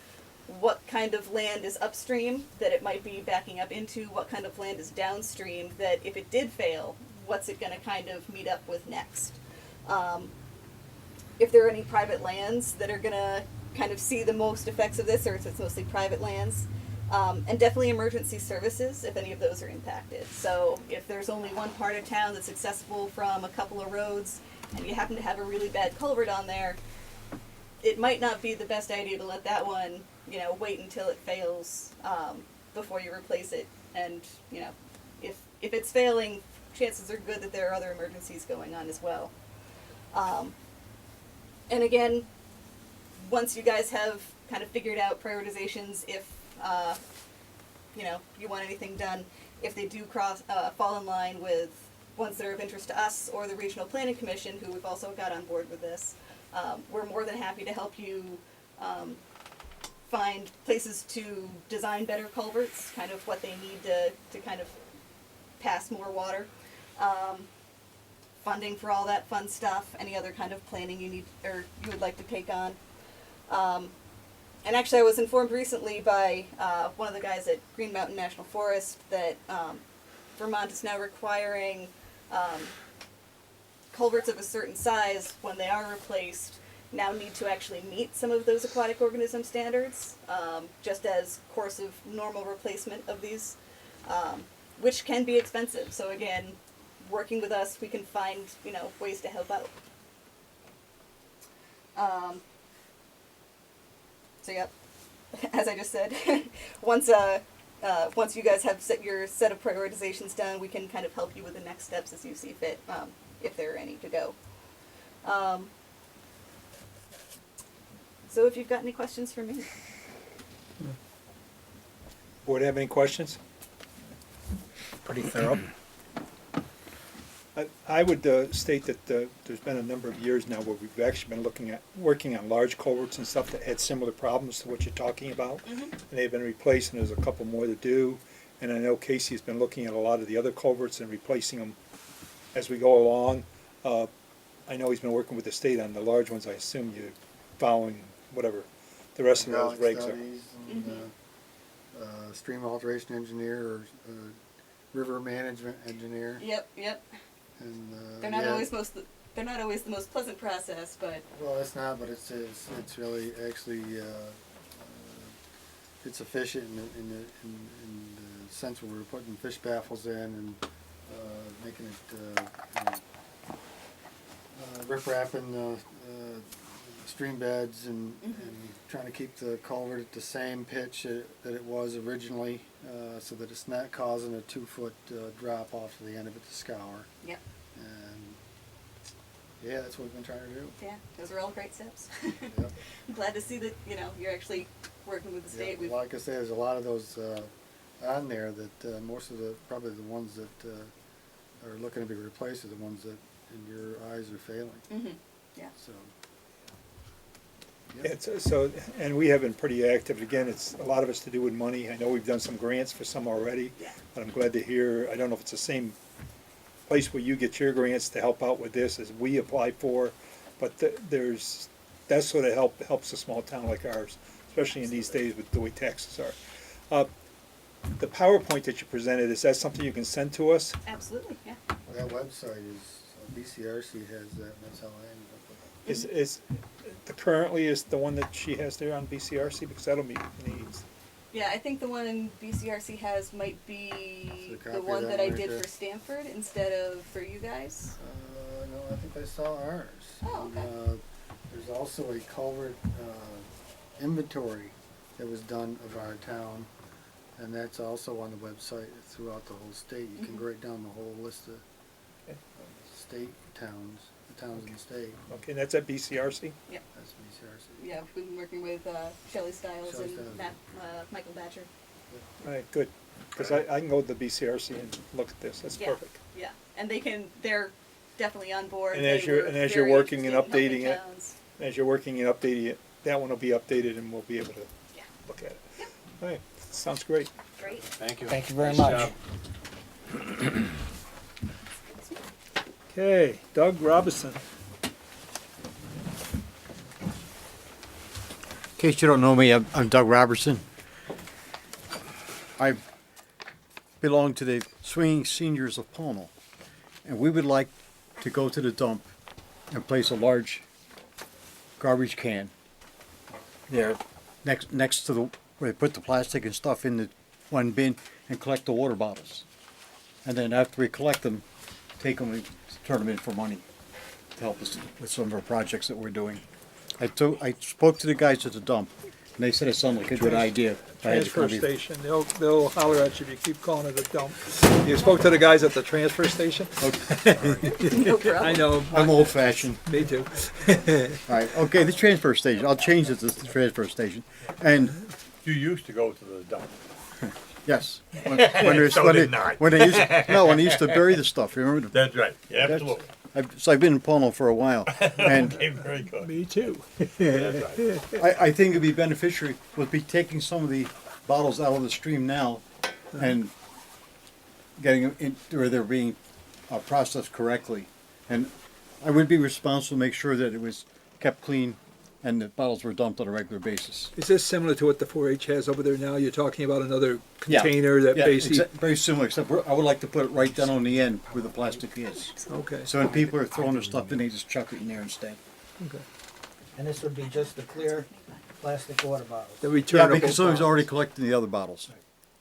what kind of land is upstream that it might be backing up into, what kind of land is downstream that if it did fail, what's it going to kind of meet up with next. If there are any private lands that are going to kind of see the most effects of this, or if it's mostly private lands, and definitely emergency services if any of those are impacted. So if there's only one part of town that's accessible from a couple of roads and you happen to have a really bad culvert on there, it might not be the best idea to let that one, wait until it fails before you replace it. And, if it's failing, chances are good that there are other emergencies going on as well. And again, once you guys have kind of figured out prioritizations, if you want anything done, if they do fall in line with ones that are of interest to us or the Regional Planning Commission, who we've also got on board with this, we're more than happy to help you find places to design better culverts, kind of what they need to kind of pass more water. Funding for all that fun stuff, any other kind of planning you need or you would like to take on. And actually I was informed recently by one of the guys at Green Mountain National Forest that Vermont is now requiring culverts of a certain size, when they are replaced, now need to actually meet some of those aquatic organism standards, just as course of normal replacement of these, which can be expensive. So again, working with us, we can find, ways to help out. So yep, as I just said, once you guys have set your set of prioritizations done, we can kind of help you with the next steps as you see fit, if there are any to go. So if you've got any questions for me. Board have any questions? Pretty thorough. I would state that there's been a number of years now where we've actually been working on large culverts and stuff that had similar problems to what you're talking about. Mm-hmm. And they've been replaced, and there's a couple more to do. And I know Casey's been looking at a lot of the other culverts and replacing them as we go along. I know he's been working with the state on the large ones. I assume you're following whatever the rest of those regs are. Studies and, stream alteration engineer or river management engineer. Yep. And, They're not yeah, always the most pleasant process, but well, it's not, but it's really actually it's efficient in the sense where we're putting fish baffles in and making it rip-wrapping the stream beds and trying to keep the culvert at the same pitch that it was originally, so that it's not causing a 2-foot drop off to the end of it to scour. yep. And yeah, that's what we've been trying to do. Yeah, those are all great steps. Yep. I'm glad to see that, you're actually working with the state. Yeah, like I say, there's a lot of those on there that most of probably the ones that are looking to be replaced are the ones that in your eyes are failing. Mm-hmm. Yeah. So. So, and we have been pretty active. Again, it's a lot of it's to do with money. I know we've done some grants for some already, Yeah. but I'm glad to hear, I don't know if it's the same place where you get your grants to help out with this as we apply for, but that sort of helps a small town like ours, especially in these days with the way taxes are. The PowerPoint that you presented, is that something you can send to us? Absolutely, yeah. Well, that website is, BCRC has that, and that's how I ended up with it. Is the currently is the one that she has there on BCRC, because that'll meet needs. Yeah, I think the one in BCRC might be Is there a the copy one of that that I right did there? for Stanford instead of for you guys. No, I think I saw ours. Oh, okay. And, there's also a culvert inventory that was done of our town, and that's also on the website throughout the whole state. You can Mhm. write down the whole list of Okay. state towns, the towns in the state. Okay, and that's at BCRC? Yep. That's BCRC. Yeah, we've been working with Shelley Stiles Shelley and Stiles. Michael Batcher. All right, good, because I can go to the BCRC and look at this, that's Yeah. perfect. Yeah, and they're definitely on board. And as They you're- were and as you're very working and interested in updating helping it, towns. As you're working and updating it, that one will be updated and we'll be able to Yeah. look at it. All right, sounds great. Great. Thank you. Thank you very Nice much. job. Okay, Doug Robinson. In case you don't know me, I'm Doug Robertson. I belong to the Swinging Seniors of Pownal, and we would like to go to the dump and place a large garbage can there next to the where they put the plastic and stuff in the one bin and collect the water bottles. And then after we collect them, take them and turn them in for money to help us with some of our projects that we're doing. I spoke to the guys at the dump, and they said it sounded like a good idea. I had to Transfer come here. station, they'll holler at you if you keep calling it a dump. You spoke to the guys at the transfer station? No problem. I know, I'm old fashioned. me too. All right, okay, the transfer station. I'll change it to the transfer station. And You used to go to the dump. yes, when So did I. when they used to bury the stuff. Remember? That's right, absolutely. So I've been in Pownal for a while, and Okay, very good. Me too. That's right. I think it'd be beneficiary would be taking some of the bottles out of the stream now, and getting them in where they're being processed correctly, and I would be responsible to make sure that it was kept clean, and the bottles were dumped on a regular basis. Is this similar to what the 4-H has over there now? You're talking about another Yeah. container that Yeah, basically, very similar, except I would like to put it right down on the end where the plastic is. okay, So when people are throwing their stuff in, they just chuck it in there instead. okay. And this would be just the clear plastic water bottles. The Yeah, returnable because somebody's bottles. already collecting the other bottles.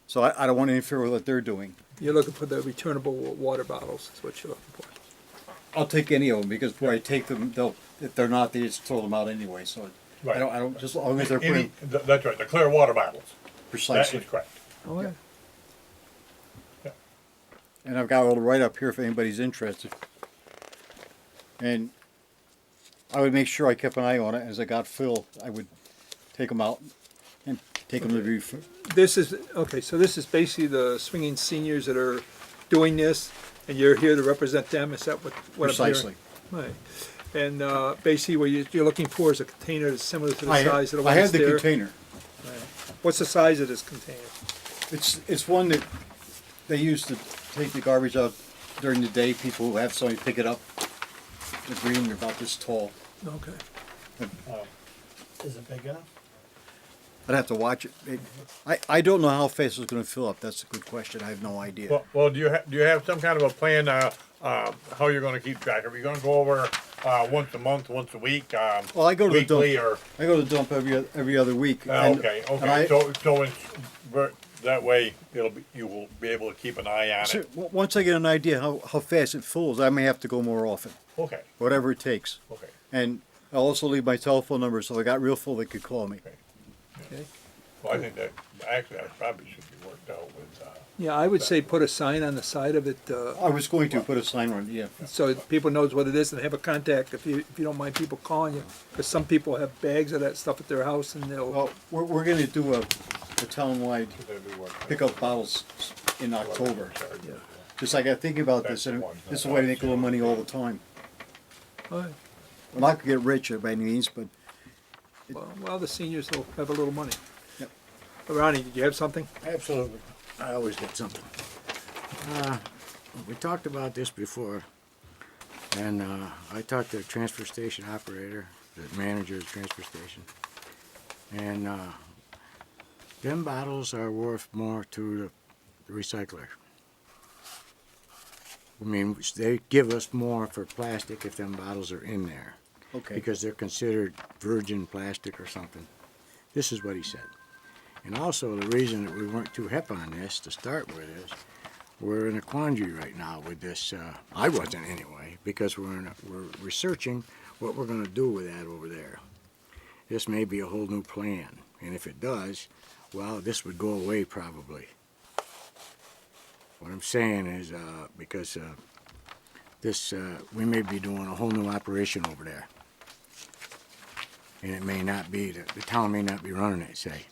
So I don't want to interfere with what they're doing. You're looking for the returnable water bottles, is what you're looking for. I'll take any of them because where I take them, if they're not, they just throw them out anyway. So Right. I don't, just as long as they're Any, putting that's right, the clear water bottles. That precisely. is correct. Oh, yeah. And I've got a little write-up here if anybody's interested. And I would make sure I kept an eye on it. As I got filled, I would take them out and take them to be. This is, okay, so this is basically the swinging seniors that are doing this, and you're here to represent them, is that what I'm hearing? Precisely. Right, and basically what you're looking for is a container that's similar to the I size of the one have that's the there. container. What's the size of this container? It's one that they use to take the garbage out during the day. People who have somebody pick it up. The green, they're about this tall. Okay, Is it big enough? I'd have to watch it. I don't know how fast it's going to fill up. That's a good question. I have no idea. Well, do you have some kind of a plan, how you're gonna keep track? Are we gonna go over, once a month, once a week, Well, I go to the dump. weekly, or? I go to the dump every other week. and- Okay, and I- so that way, you will be able to keep an eye on Sure, it. once I get an idea how fast it fills, I may have to go more often, Okay, whatever it takes. okay. And I'll also leave my telephone number, so if I got real full, they could call me. okay. Well, I think that, actually, that probably should be worked out with, Yeah, I would say put a sign on the side of it, I was going to put a sign on it, yeah. so people knows what it is and have a contact if you don't mind people calling you. Because some people have bags of that stuff at their house and they'll, Well, we're going to do a town-wide that'd be worked. pick up bottles in October. yeah. Just like I'm thinking about this, and this is a way to make a little money all the time. All right. I'm not gonna get rich by any means, but Well, the seniors will have a little money. Yep. Ronnie, did you have something? Absolutely. I always get something. We talked about this before, and I talked to the transfer station operator, the manager of the transfer station, and them bottles are worth more to the recycler. I mean, they give us more for plastic if them bottles are in there, okay. because they're considered virgin plastic or something. This is what he said. And also the reason that we weren't too hip on this to start with is we're in a quandary right now with this. I wasn't anyway, because we're researching what we're going to do with that over there. This may be a whole new plan, and if it does, well, this would go away probably. What I'm saying is because this we may be doing a whole new operation over there, and it may not be the town may not be running it. Say,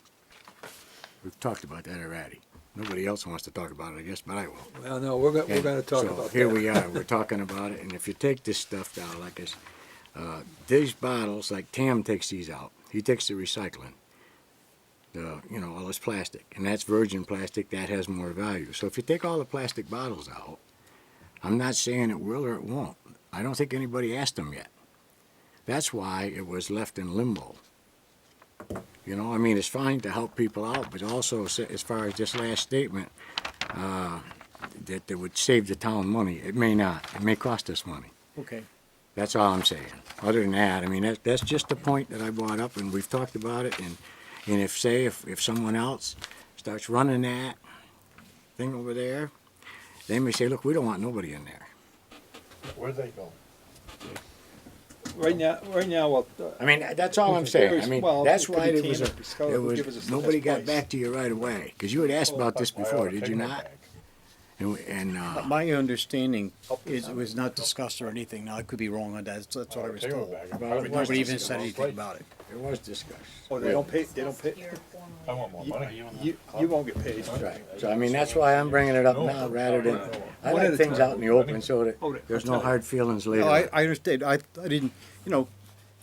we've talked about that already. Nobody else wants to talk about it, I guess, but I will. Well, no, we're And gonna talk so about here that. we are, we're talking about it, and if you take this stuff down, like this, these bottles, like Tam takes these out. He takes the recycling, all this plastic, and that's virgin plastic, that has more value. So if you take all the plastic bottles out, I'm not saying it will or it won't. I don't think anybody asked them yet. That's why it was left in limbo. I mean, it's fine to help people out, but also as far as this last statement, that they would save the town money. It may not. It may cost us money. Okay. That's all I'm saying. Other than that, I mean, that's just the point that I brought up, and we've talked about it. And if someone else starts running that thing over there, they may say, look, we don't want nobody in there. Where'd they go? Right now, well, I mean, that's all I'm saying. I mean, Well, that's it could why be there was Tanner Piscola who give us a nobody got price. back to you right away, because you had asked about this I ought before, to did take you them not? back. And My understanding is it was not discussed or anything. Now, I could be wrong on that. That's what I was Take them told. back. Well, Probably it was Nobody even discussed said in the anything place. about it. it was discussed. Oh, they don't pay, they don't pay, I want more money. you won't get paid. Right. So I mean, that's why I'm bringing it up No. now rather than, I One at like a things time. out in the open so that Hold it, there's I'll no tell hard feelings later. No, I understand. I didn't, it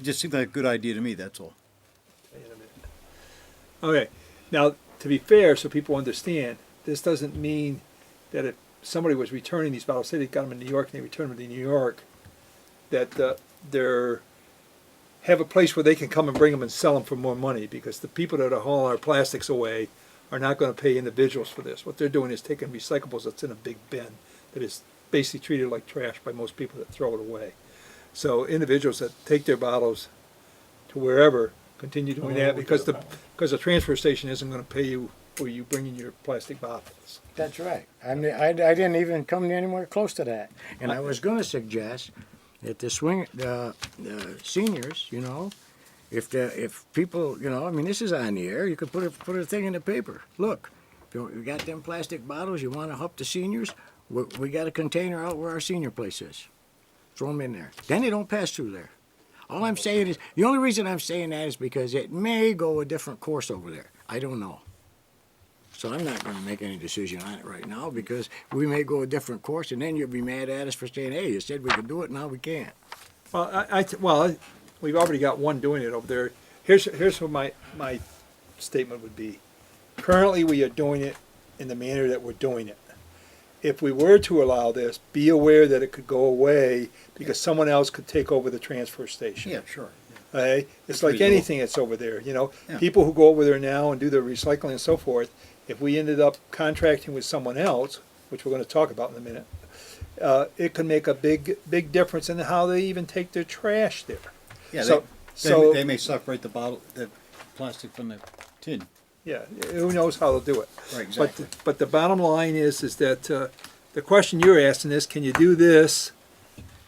just seemed like a good idea to me, that's all. Okay, now, to be fair, so people understand, this doesn't mean that if somebody was returning these bottles, say they got them in New York and they return them to New York, that they're, have a place where they can come and bring them and sell them for more money, because the people that are hauling our plastics away are not gonna pay individuals for this. What they're doing is taking recyclables that's in a big bin that is basically treated like trash by most people that throw it away. So individuals that take their bottles to wherever continue doing that, because the transfer station isn't gonna pay you for you bringing your plastic bottles. That's right. I mean, I didn't even come anywhere close to that. And I was gonna suggest that the seniors, if people, I mean, this is on the air, you could put a thing in the paper. Look, if you got them plastic bottles, you wanna help the seniors, we got a container out where our senior place is. Throw them in there. Then they don't pass through there. All I'm saying is, the only reason I'm saying that is because it may go a different course over there. I don't know. So I'm not gonna make any decision on it right now, because we may go a different course, and then you'll be mad at us for saying, hey, you said we could do it, now we can't. Well, we've already got one doing it over there. Here's what my statement would be. Currently, we are doing it in the manner that we're doing it. If we were to allow this, be aware that it could go away because someone else could take over the transfer station. Yeah, sure. Okay? It's like reasonable. anything that's over there, Yeah. People who go over there now and do their recycling and so forth, if we ended up contracting with someone else, which we're gonna talk about in a minute, it could make a big difference in how they even take their trash there. Yeah, So- they may separate the plastic from the tin. Yeah, who knows how they'll do it. Right, exactly. But the bottom line is that the question you're asking is, can you do this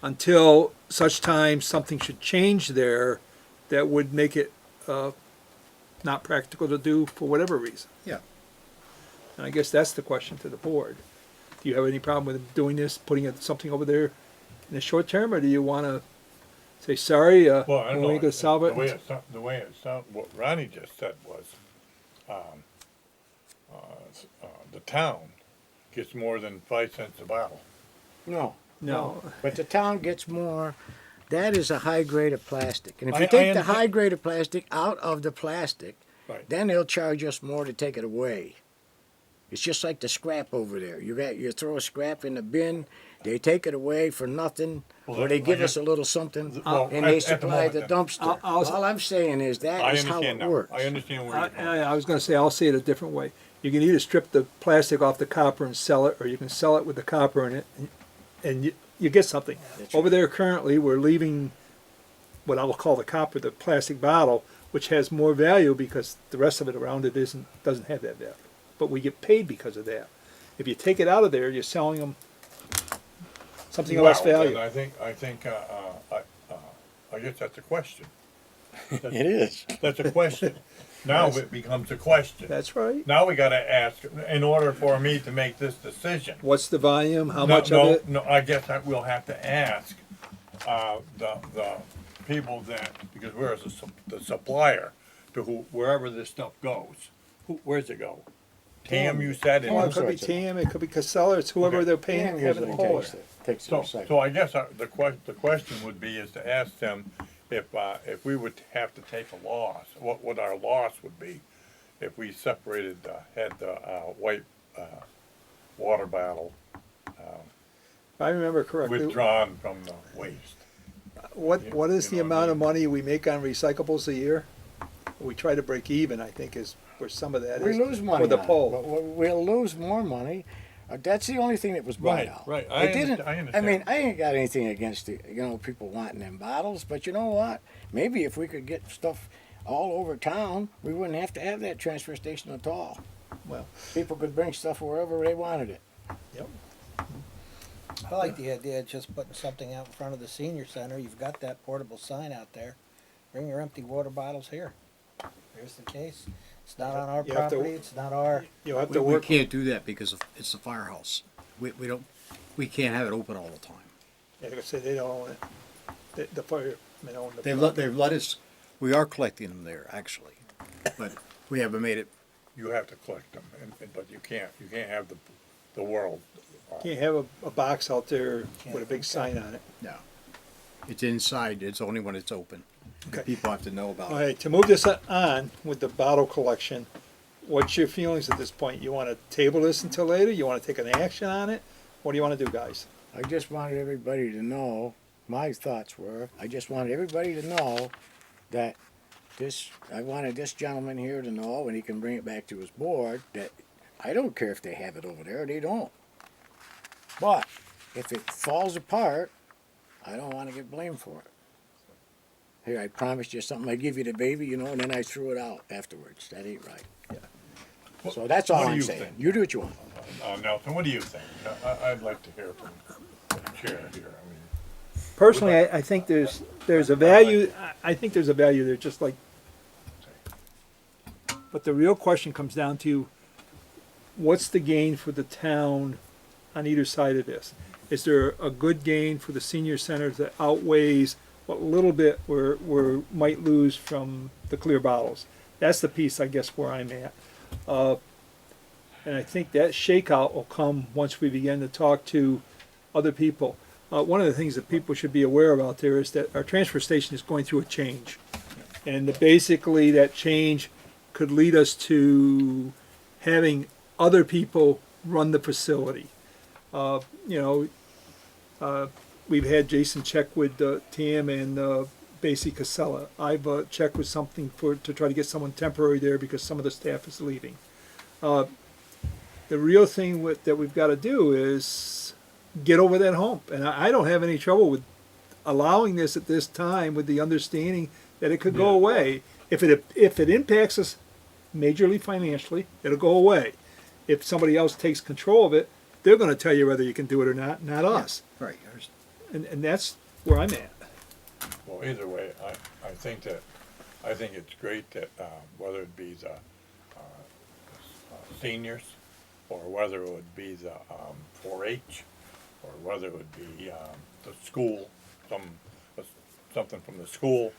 until such time something should change there that would make it not practical to do for whatever reason? Yeah. And I guess that's the question to the board. Do you have any problem with doing this, putting something over there in the short term, or do you want to say, sorry, Well, I we don't know. ain't gonna solve it? The way it sounded, what Ronnie just said was, the town gets more than 5 cents a bottle. No. But the town gets more, that is a high grade of plastic. And if you I take the understand. high grade of plastic out of the plastic, Right. then they'll charge us more to take it away. It's just like the scrap over there. You throw a scrap in the bin, they take it away for nothing, Well, or they give I us a little something, Well, and they at the supply moment, the then. dumpster. All I'm saying is I that is how understand it now. works. I understand where you're going. I was gonna say, I'll say it a different way. You can either strip the plastic off the copper and sell it, or you can sell it with the copper in it, and you get something. That's Over there currently, we're leaving what I will call the copper, the plastic bottle, which has more value because the rest of it around it doesn't have that value. But we get paid because of that. If you take it out of there, you're selling them something of less Well, then value. I guess that's a question. It is. That's a question. Now it becomes a question. That's right. Now we gotta ask, in order for me to make this decision. What's the volume? How No, much of it? No, I guess I will have to ask, the people that, because we're the supplier to wherever this stuff goes. Where's it go? TAM, you said, Oh, and it could be TAM, it could be Casella, it's whoever Okay. they're paying, Pam having usually the puller. takes the so, recycle. so I guess the question would be is to ask them if we would have to take a loss, what our loss would be if we separated, had the, white, water bottle If I remember correctly, withdrawn from the waste. what is the You know what I amount of mean? money we make on recyclables a year? We try to break even, I think, is where some of that We is. lose money For the on it, poll. but we'll lose more money. That's the only thing that was brought Right, out. right. It didn't. I I mean, understand. I ain't got anything against the people wanting them bottles, but you know what? Maybe if we could get stuff all over town, we wouldn't have to have that transfer station at all. Well, People could bring stuff wherever they wanted it. yep. I like the idea of just putting something out in front of the senior center. You've got that portable sign out there. Bring your empty water bottles here. Here's the case. It's not on our You have to- property, it's not our, You'll have We, to we work, can't do that because it's the firehouse. We can't have it open all the time. like I said, they don't own it. The firemen own the. They've let us, we are collecting them there, actually. But we haven't made it, You have to collect them, but you can't have the world. Can't have a box out there with a big Okay. sign on it. no. It's inside, it's only when it's open. Okay. People have to know about All it. right, to move this on with the bottle collection, what's your feelings at this point? You wanna table this until later? You wanna take an action on it? What do you wanna do, guys? I just wanted everybody to know, my thoughts were, I just wanted everybody to know that I wanted this gentleman here to know, and he can bring it back to his board, that I don't care if they have it over there or they don't. But if it falls apart, I don't want to get blamed for it. Here, I promised you something, I give you the baby, and then I threw it out afterwards. That ain't right. So that's all What do I'm you saying. think? You do what you want. Nelson, what do you think? I'd like to hear from the chair here. I mean, Personally, I think there's a value, I think there's a value there, just like, but the real question comes down to, what's the gain for the town on either side of this? Is there a good gain for the senior centers that outweighs what little bit we might lose from the clear bottles? That's the piece, I guess, where I'm at. And I think that shakeout will come once we begin to talk to other people. One of the things that people should be aware of out there is that our transfer station is going through a change. And basically that change could lead us to having other people run the facility. We've had Jason check with Tam and Basie Casella. I've checked with something to try to get someone temporary there because some of the staff is leaving. The real thing that we've got to do is get over that hump. And I don't have any trouble with allowing this at this time with the understanding that it could go away. If it impacts us majorly financially, it'll go away. If somebody else takes control of it, they're going to tell you whether you can do it or not us. Right. And that's where I'm at. well, either way, I think it's great that whether it be the seniors or whether it would be the 4-H or whether it would be the school, something from the school,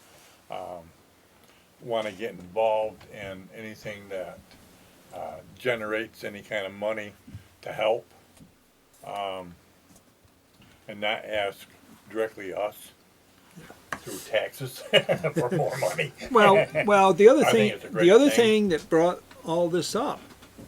want to get involved in anything that generates any kind of money to help, and not ask directly us through taxes for more money. Well, the other I thing, think it's a great thing. that brought all this up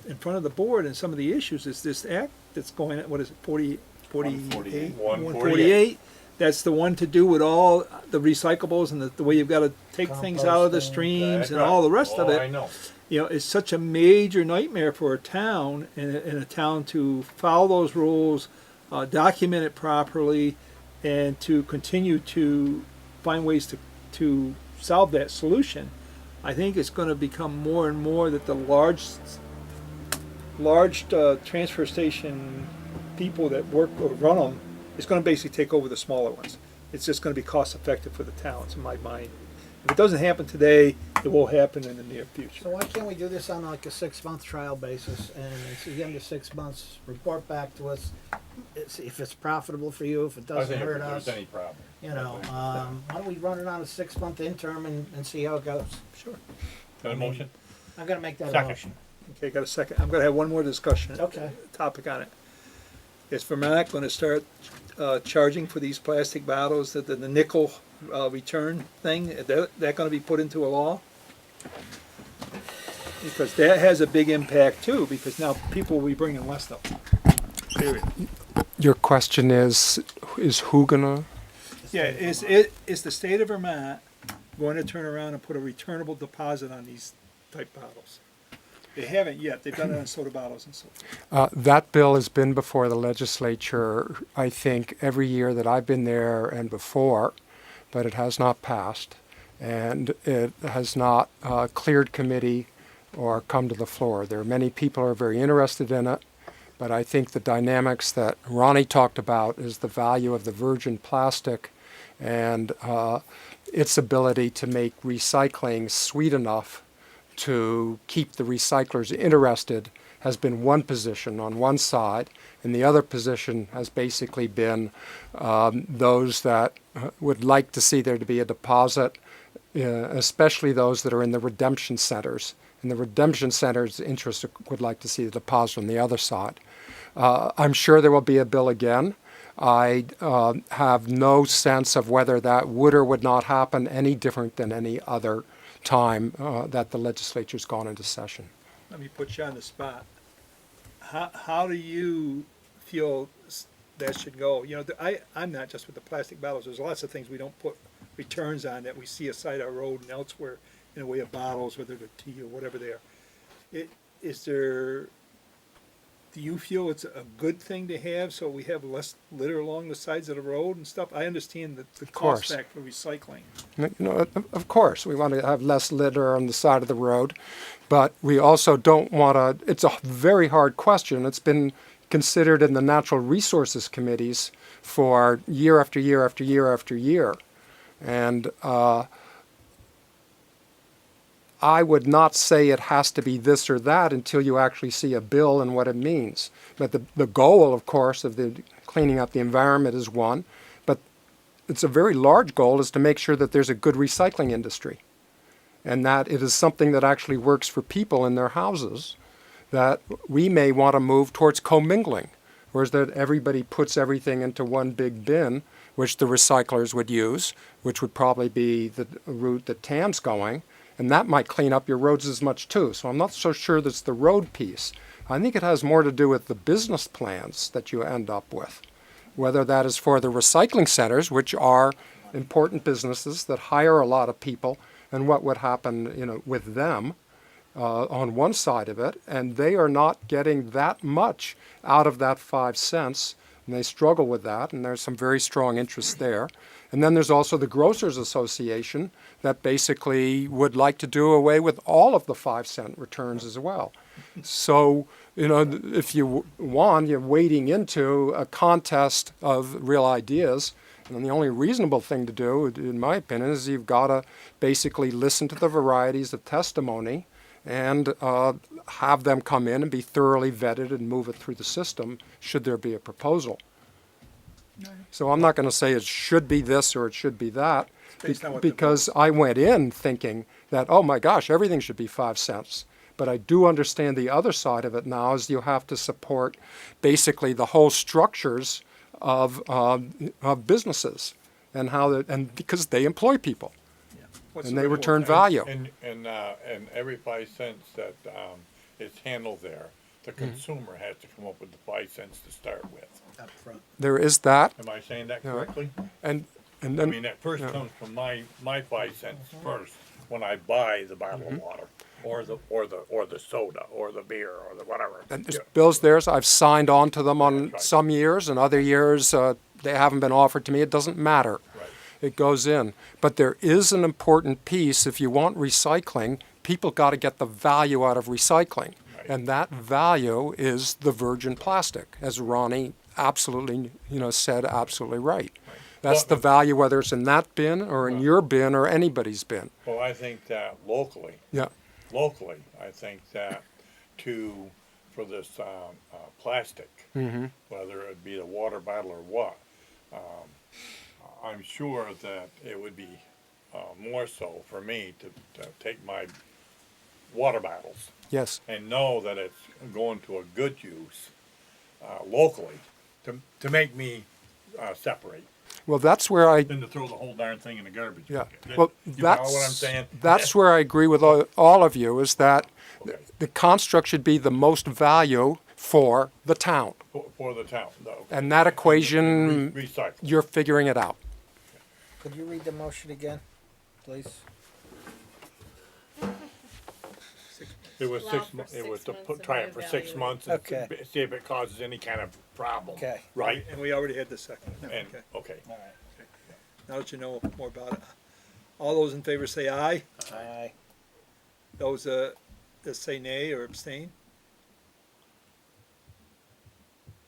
in front of the board and some of the issues is this act that's going, what is it, 48? 148. That's the one to do with all the recyclables and the way you've got to take things out of the Composting. streams and all the rest of I it. know. It's such a major nightmare for a town and a town to follow those rules, document it properly, and to continue to find ways to solve that solution. I think it's going to become more and more that the large transfer station people that work or run them is going to basically take over the smaller ones. It's just going to be cost effective for the towns, in my mind. If it doesn't happen today, it will happen in the near future. so why can't we do this on like a 6-month trial basis, and at the end of 6 months, report back to us, if it's profitable for you, if it I doesn't think if hurt us, there's any problem. why don't we run it on a 6-month interim and see how it goes? Sure. Got a motion? I'm gonna make that a Second. motion. Okay, got a second. I'm gonna have one more discussion. Okay. Topic on it. Is Vermont gonna start, charging for these plastic bottles, the nickel, return thing? That gonna be put into a law? Because that has a big impact too, because now people will be bringing less stuff. Period. Your question is who gonna? Yeah, is the state of Vermont going to turn around and put a returnable deposit on these type bottles? They haven't yet. They've done it on soda bottles and so forth. That bill has been before the legislature, I think, every year that I've been there and before, but it has not passed. And it has not cleared committee or come to the floor. There are many people who are very interested in it, but I think the dynamics that Ronnie talked about is the value of the virgin plastic and its ability to make recycling sweet enough to keep the recyclers interested has been one position on one side, and the other position has basically been those that would like to see there to be a deposit, especially those that are in the redemption centers. And the redemption centers' interest would like to see the deposit on the other side. I'm sure there will be a bill again. I have no sense of whether that would or would not happen any different than any other time that the legislature's gone into session. Let me put you on the spot. How do you feel that should go? You know, I'm not just with the plastic bottles. There's lots of things we don't put returns on that we see aside our road and elsewhere in the way of bottles, whether they're tea or whatever they are. Do you feel it's a good thing to have so we have less litter along the sides of the road and stuff? I understand the cost factor for recycling. You know, of course, we want to have less litter on the side of the road, but we also don't want to, it's a very hard question. It's been considered in the natural resources committees for year after year after year after year. And I would not say it has to be this or that until you actually see a bill and what it means. But the goal, of course, of the cleaning up the environment is one, but it's a very large goal is to make sure that there's a good recycling industry and that it is something that actually works for people in their houses, that we may want to move towards commingling, whereas that everybody puts everything into one big bin, which the recyclers would use, which would probably be the route that Tam's going. And that might clean up your roads as much too. So I'm not so sure that's the road piece. I think it has more to do with the business plans that you end up with. Whether that is for the recycling centers, which are important businesses that hire a lot of people, and what would happen, you know, with them on one side of it, and they are not getting that much out of that 5 cents, and they struggle with that, and there's some very strong interest there. And then there's also the Grocers Association that basically would like to do away with all of the 5-cent returns as well. So, you know, if you want, you're wading into a contest of real ideas. And the only reasonable thing to do, in my opinion, is you've got to basically listen to the varieties of testimony and have them come in and be thoroughly vetted and move it through the system should there be a proposal. So I'm not going to say it should be this or it should be that, because I went in thinking that, oh my gosh, everything should be 5 cents. But I do understand the other side of it now is you have to support basically the whole structures of businesses and and because they employ people and they return value. And every 5 cents that is handled there, the consumer has to come up with the 5 cents to start with. Up front. There is that. Am I saying that correctly? And I then, mean, that first comes from my 5 cents first when I buy the bottle of water, or the soda, or the beer, or the whatever. and there's bills there, so I've signed on to them on right. some years, and other years they haven't been offered to me. It doesn't matter. Right. It goes in. But there is an important piece. If you want recycling, people got to get the value out of recycling. Right. And that value is the virgin plastic, as Ronnie absolutely, said absolutely right. That's the value, whether it's in that bin or in your bin or anybody's bin. Well, I think that locally, I think that for this plastic, whether it be the water bottle or what, I'm sure that it would be more so for me to take my water bottles Yes. and know that it's going to a good use, locally, to make me, separate, Well, that's where I, than to throw the whole darn thing in the garbage. yeah. bucket. Well, You follow what I'm that's, saying? that's where I agree with all of you, is that Okay. the construct should be the most value for the town. For the town, though. And that equation, Recycle. you're figuring it out. Could you read the motion again, please? It was Allow six, for it was 6 to months and try it for 6 reevaluate. months and Okay. see if it causes any kind of problem. Okay. Right? And we already had the second. And, Okay. okay. All right. Now that you know more about it. All those in favor say aye. Aye. Those that say nay or abstain.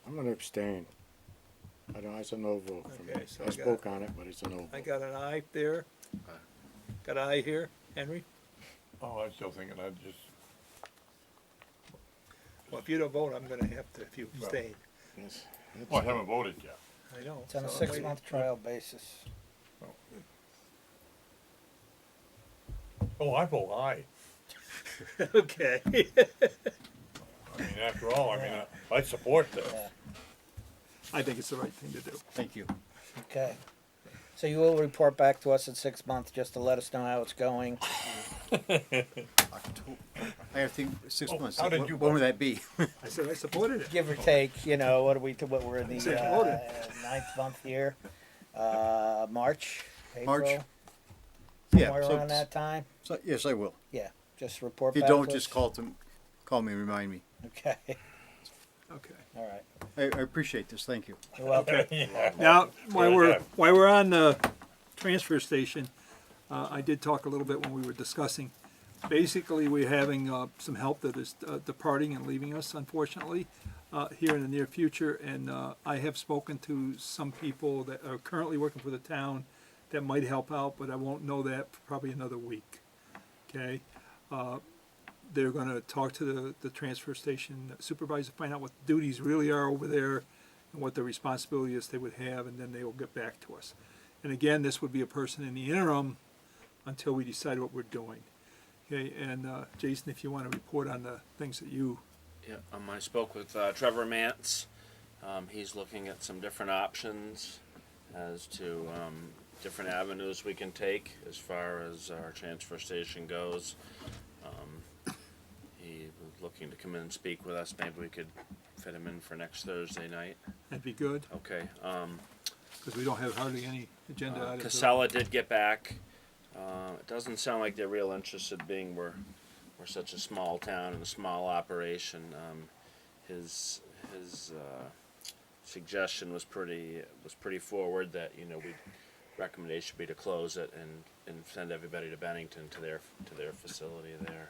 I'm gonna abstain. I don't, it's a no vote for me. Okay, so I I got- spoke on it, but it's a no I vote. got an aye there. Got an aye here. Henry? Oh, I'm still thinking I'd just, Well, if you don't vote, I'm gonna have to, if you abstain. Yes. well, I haven't voted yet. I know. It's on a so I'm waiting. 6-month trial basis. Oh, I vote aye. Okay. I mean, after all, I mean, I support this. Yeah. I think it's the right thing to do. Thank you. Okay. So you will report back to us in 6 months just to let us know how it's going. October. I think 6 Oh, months. how did you When vote? would that be? I said I supported it. Give or take, you know, what we're in the Say voted. 9th month here. March, April, March? somewhere so- around that time. So, yes, I will. Yeah, just report If you back don't, to just us. call me and remind me. Okay, Okay. all right. I appreciate this. Thank you. You're welcome. Now, while Very we're good. while we're on the transfer station, I did talk a little bit when we were discussing. Basically, we're having some help that is departing and leaving us, unfortunately, here in the near future. And I have spoken to some people that are currently working for the town that might help out, but I won't know that for probably another week. Okay. They're going to talk to the transfer station supervisor, find out what the duties really are over there and what the responsibility is they would have, and then they will get back to us. And again, this would be a person in the interim until we decide what we're doing. Okay, and Jason, if you want to report on the things that you, Yeah, I spoke with Trevor Mance. He's looking at some different options as to different avenues we can take as far as our transfer station goes. He was looking to come in and speak with us. Maybe we could fit him in for next Thursday night. that'd be good, Okay. because we don't have hardly any agenda items. Casella did get back. It doesn't sound like they're real interested, being we're such a small town and a small operation. His suggestion was pretty forward, that recommendation would be to close it and send everybody to Bennington to their facility there.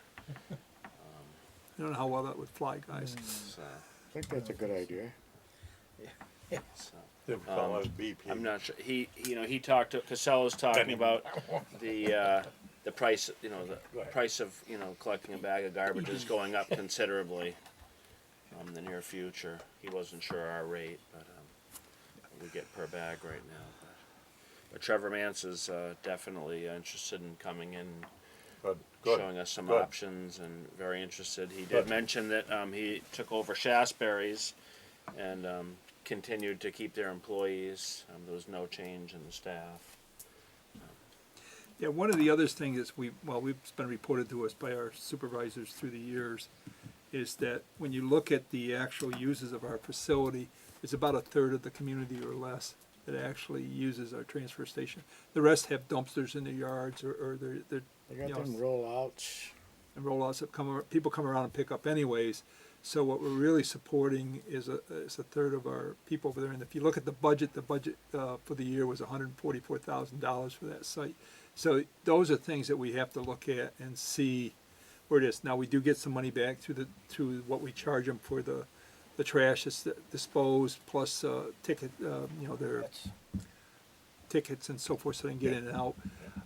I don't know how well that would fly, guys. So, I think that's a good idea. so. They would call us BP. I'm not sure. He talked to Casella's talking about the price. The price of collecting a bag of garbage is going up considerably in the near future. He wasn't sure our rate, but we get per bag right now. But Trevor Mance is definitely interested in coming in, Good, good. showing us some good. options, and very interested. He did Good. mention that he took over Shasberry's and continued to keep their employees. There was no change in the staff. Yeah, one of the other things is we've been reported to us by our supervisors through the years, is that when you look at the actual uses of our facility, it's about a third of the community or less that actually uses our transfer station. The rest have dumpsters in their yards, or they're They got you know, them rollouts. and rollouts that people come around and pick up anyways. So what we're really supporting is a third of our people over there. And if you look at the budget for the year was $144,000 for that site. So those are things that we have to look at and see where it is. Now, we do get some money back through what we charge them for the trash that's disposed, plus ticket, their That's- tickets and so forth, so they can get in and out.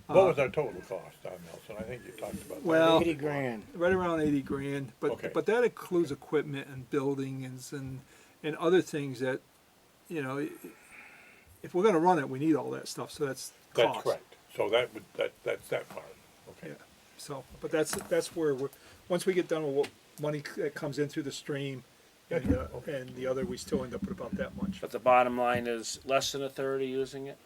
What was our total cost, Nelson? I think you talked about that. Well, 80 grand. right around 80 grand, Okay. but that includes equipment and buildings and other things that, if we're gonna run it, we need all that stuff, so that's cost. That's correct. So that's that part. Okay. Yeah. So, but that's where we're, once we get done with what money that comes in through the stream and the other, we still end up with about that much. But the bottom line is less than a third are using it.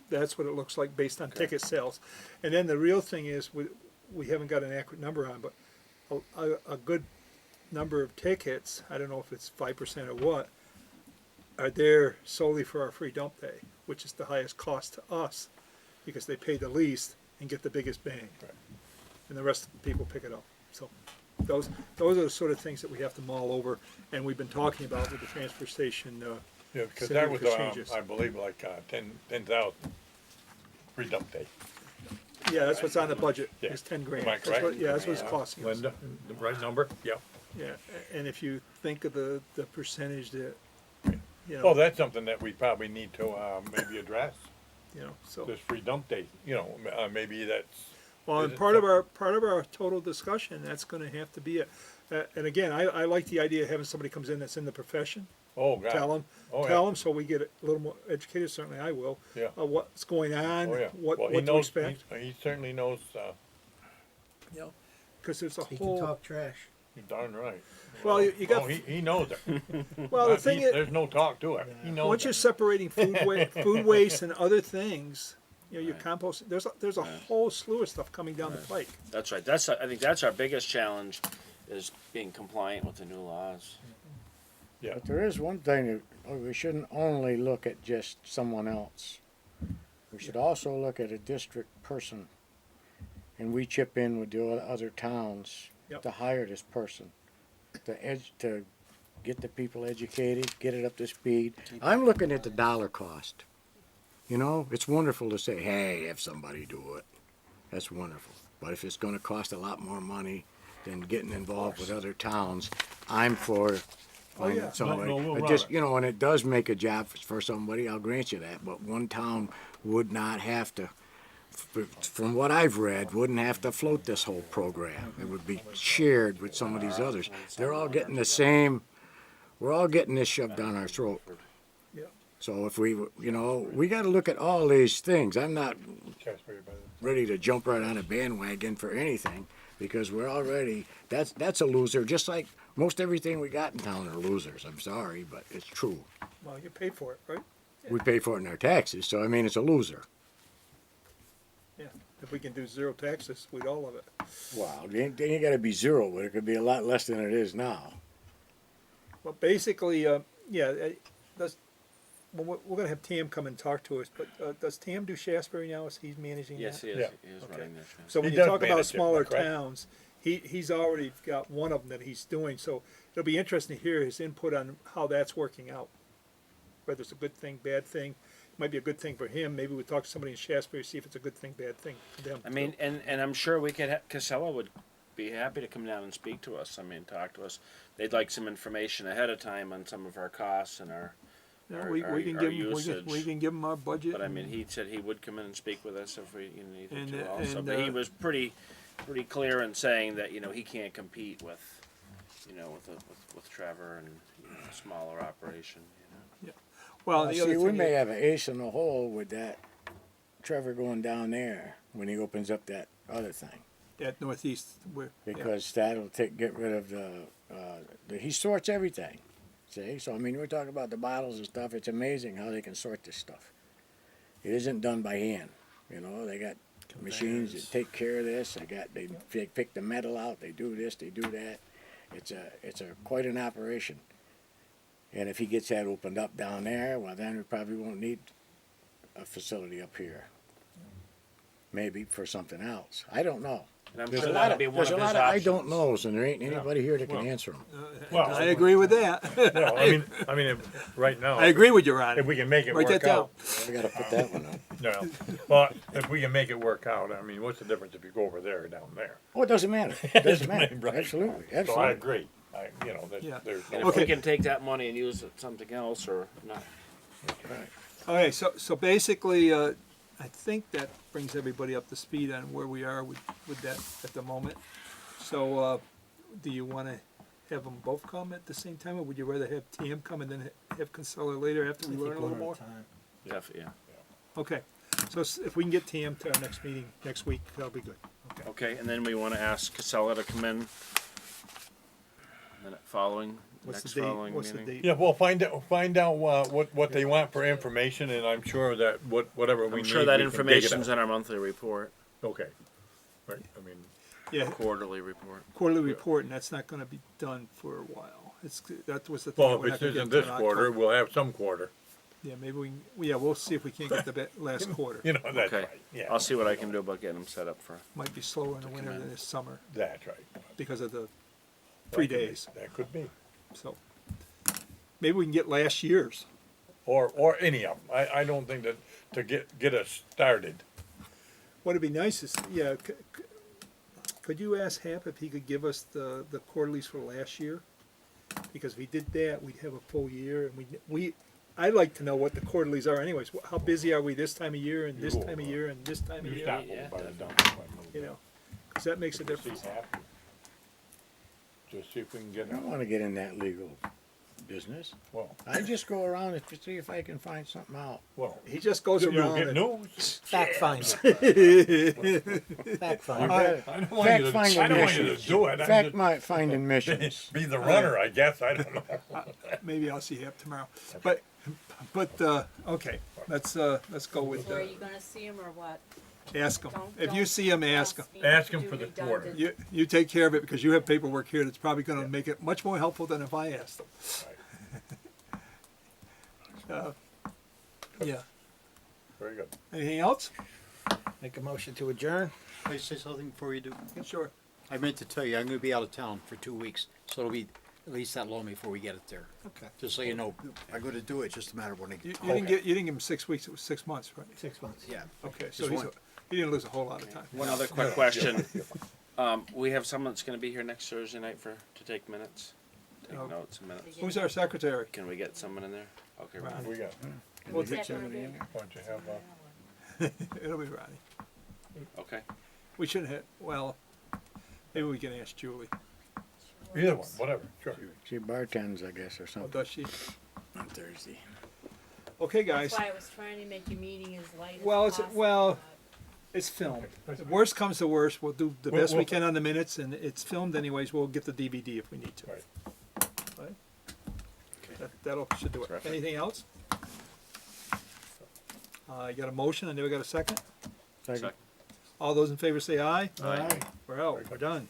That's what it looks like based on ticket sales. And then the real thing is, we haven't got an accurate number on, but a good number of tickets, I don't know if it's 5% or what, are there solely for our free dump day, which is the highest cost to us, because they pay the least and get the biggest bang. And the rest of the people pick it up. So those are the sort of things that we have to mull over, and we've been talking about with the transfer station. Yeah, because setting that was, procedures. I believe, like, 10,000 free dump day. Yeah, that's what's on the budget, Yeah. is 10 grand. Am I That's correct? what- Yeah, that's what it's costing us. Linda, the right number? Yeah. Yeah, and if you think of the percentage that, you Well, know, that's something that we probably need to, maybe address, so. this free dump day, maybe that's, Well, and is it part of our total discussion, that's gonna have to be it. And again, I like the idea of having somebody comes in that's in the profession, oh, God. tell them, Oh, yeah. so we get a little more educated, certainly I will. Yeah. What's going on, Oh, yeah. what Well, he to knows, expect, he certainly knows, you know, cause there's a He can whole, talk trash. you're darn right. well, you got, Oh, he knows it. well, the thing is, There's no talk to it. He knows once you're it. separating food waste and other things, your compost, there's a whole slew of stuff coming down the pike. That's right. I think that's our biggest challenge, is being compliant with the new laws. Yeah. But there is one thing that we shouldn't only look at just someone else. We should also look at a district person, and we chip in with the other towns Yep. to hire this person, to get the people educated, get it up to speed. I'm looking at the dollar cost. You know, it's wonderful to say, hey, have somebody do it. That's wonderful. But if it's going to cost a lot more money than getting involved with other towns, I'm for finding yeah. somebody. No, we'll But run just, it. and it does make a job for somebody, I'll grant you that. But one town would not have to, from what I've read, wouldn't have to float this whole program. It would be shared with some of these others. They're all getting the same, we're all getting this shoved down our throat. Yeah. So if we, we got to look at all these things. I'm not Casper, by the- ready to jump right on a bandwagon for anything, because we're already, that's a loser, just like most everything we got in town are losers. I'm sorry, but it's true. Well, you pay for it, right? We pay for it in our taxes, so I mean, it's a loser. Yeah. If we can do zero taxes, we'd all of it. Wow, it ain't got to be zero, but it could be a lot less than it is now. Well, basically, we're gonna have Tam come and talk to us, but does Tam do Shasberry now? Is he managing that? Yes, he is. Yeah. He is Okay. running this. So when He you does talk about manage it, smaller correct? towns, he's already got one of them that he's doing, so it'll be interesting to hear his input on how that's working out. Whether it's a good thing, bad thing, might be a good thing for him, maybe we talk to somebody in Shasberry, see if it's a good thing, bad thing for them. I mean, and I'm sure we could. Casella would be happy to come down and speak to us. I mean, talk to us. They'd like some information ahead of time on some of our costs and our. Yeah, our- we our- can our give him, usage. we can give him our budget. But I mean, he said he would come in and speak with us if we needed And, to also. and, But he uh, was pretty clear in saying that he can't compete with, with Trevor and a smaller operation. Well, the See, other we thing may is, have an ace in the hole with that Trevor going down there when he opens up that other thing. at Northeast, where, yeah. Because that'll get rid of he sorts everything. See, so I mean, we're talking about the bottles and stuff. It's amazing how they can sort this stuff. It isn't done by hand. They got machines that take care of this. They pick the metal out. They do this. They do that. It's quite an operation. And if he gets that opened up down there, well, then we probably won't need a facility up here. Maybe for something else. I don't know. And I'm There's sure a lot that'd of, be one there's of a his lot of I options. don't knows, and there ain't anybody here that can Well, answer them. Well, I agree with that. well, I mean, right now, I agree with you, Ron. if we can make it Write work that down. out, We gotta put that one on. no. Well, if we can make it work out, I mean, what's the difference if you go over there or down there? Oh, it doesn't matter. It doesn't matter. Right. Absolutely, So I absolutely. agree. Yeah. There's And no. if we Okay. can take that money and use it something else or not. Okay, so basically, I think that brings everybody up to speed on where we are with that at the moment. So, do you wanna have them both come at the same time, or would you rather have Tam come and then have Consella later after we learn a little more? Yeah. Okay, so if we can get Tam to our next meeting next week, that'll be good, Okay, and then we wanna ask Casella to come in. Minute following, What's next the date? following What's the meeting. date? Yeah, well, find out what they want for information, and I'm sure that whatever we I'm need, sure that we can dig it information's out. in our monthly report, Okay, right, I mean, Yeah, quarterly report. quarterly report, and that's not gonna be done for a while. That was the thing. well, we're if not this gonna isn't get this to in quarter, October. we'll have some quarter, Yeah, maybe we can, yeah, we'll see if we can't get the last quarter. you know, that's Okay, right, yeah. I'll see what I can do about getting them set up for. Might be slower in the winter in. than this summer That's right. because of the That 3 could be- days, That could be, so. Maybe we can get last year's. or any of them, I don't think that, to get us started, What'd be nice is, yeah, could you ask Hap if he could give us the quarterlies for last year? Because if he did that, we'd have a full year, and I'd like to know what the quarterlies are anyways. How busy are we this time of year, and this You time of will, year, and this time of you year? stop Yeah, over by the dump. You know, because that makes a difference. Just see if we can get, I don't wanna get in that legal business. well, I just go around and see if I can find something out. well, He just goes you'll around. get and- news. Fact finder. Fact finder. I don't want you to, Fact-finding I don't want you to missions. do it, I'm Fact just, finding missions. be the runner, I guess, I don't know. Maybe I'll see Hap tomorrow. But okay, let's go with So are you gonna see him or what? ask him. Don't- If you don't see him, ask him. me Ask to him do for the redundant. quarter. You take care of it because you have paperwork here that's probably going to make it much more helpful than if I asked them. Yeah. Very good. Anything else? Make a motion to adjourn. Can I say something before you do? Sure. I meant to tell you, I'm gonna be out of town for 2 weeks, so it'll be at least that long before we get it there. Okay. Just so you know, I'm gonna do it, just a matter of when I You get. didn't give him 6 weeks. It was 6 months, right? 6 months. Yeah. Okay. So Just one. he didn't lose a whole lot of time. One other quick question. We have someone that's gonna be here next Thursday night to take minutes, take Oh. notes and minutes. Who's our secretary? Can we get someone in there? Okay, Ron. Ron. We got, Well, Is that gonna be- why don't you have, it'll be Ronnie. Okay. We shouldn't have. Well, maybe we can ask Julie. either one, whatever, sure. She bartends, I guess, or Oh, something does she? on Thursday. Okay, guys. That's why I was trying to make your meeting as light as Well, possible. it's filmed. The worst comes to worst, we'll do the We'll- best we we'll- can on the minutes, and it's filmed anyways. We'll get the DVD if we need to. Right. Right? That'll should do it. Terrific. Anything else? I got a motion. I never got a second. Second. All those in favor say aye. Aye. We're out. We're done.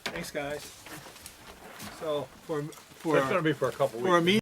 Thanks, guys. So That's gonna be for a couple weeks. for a meeting.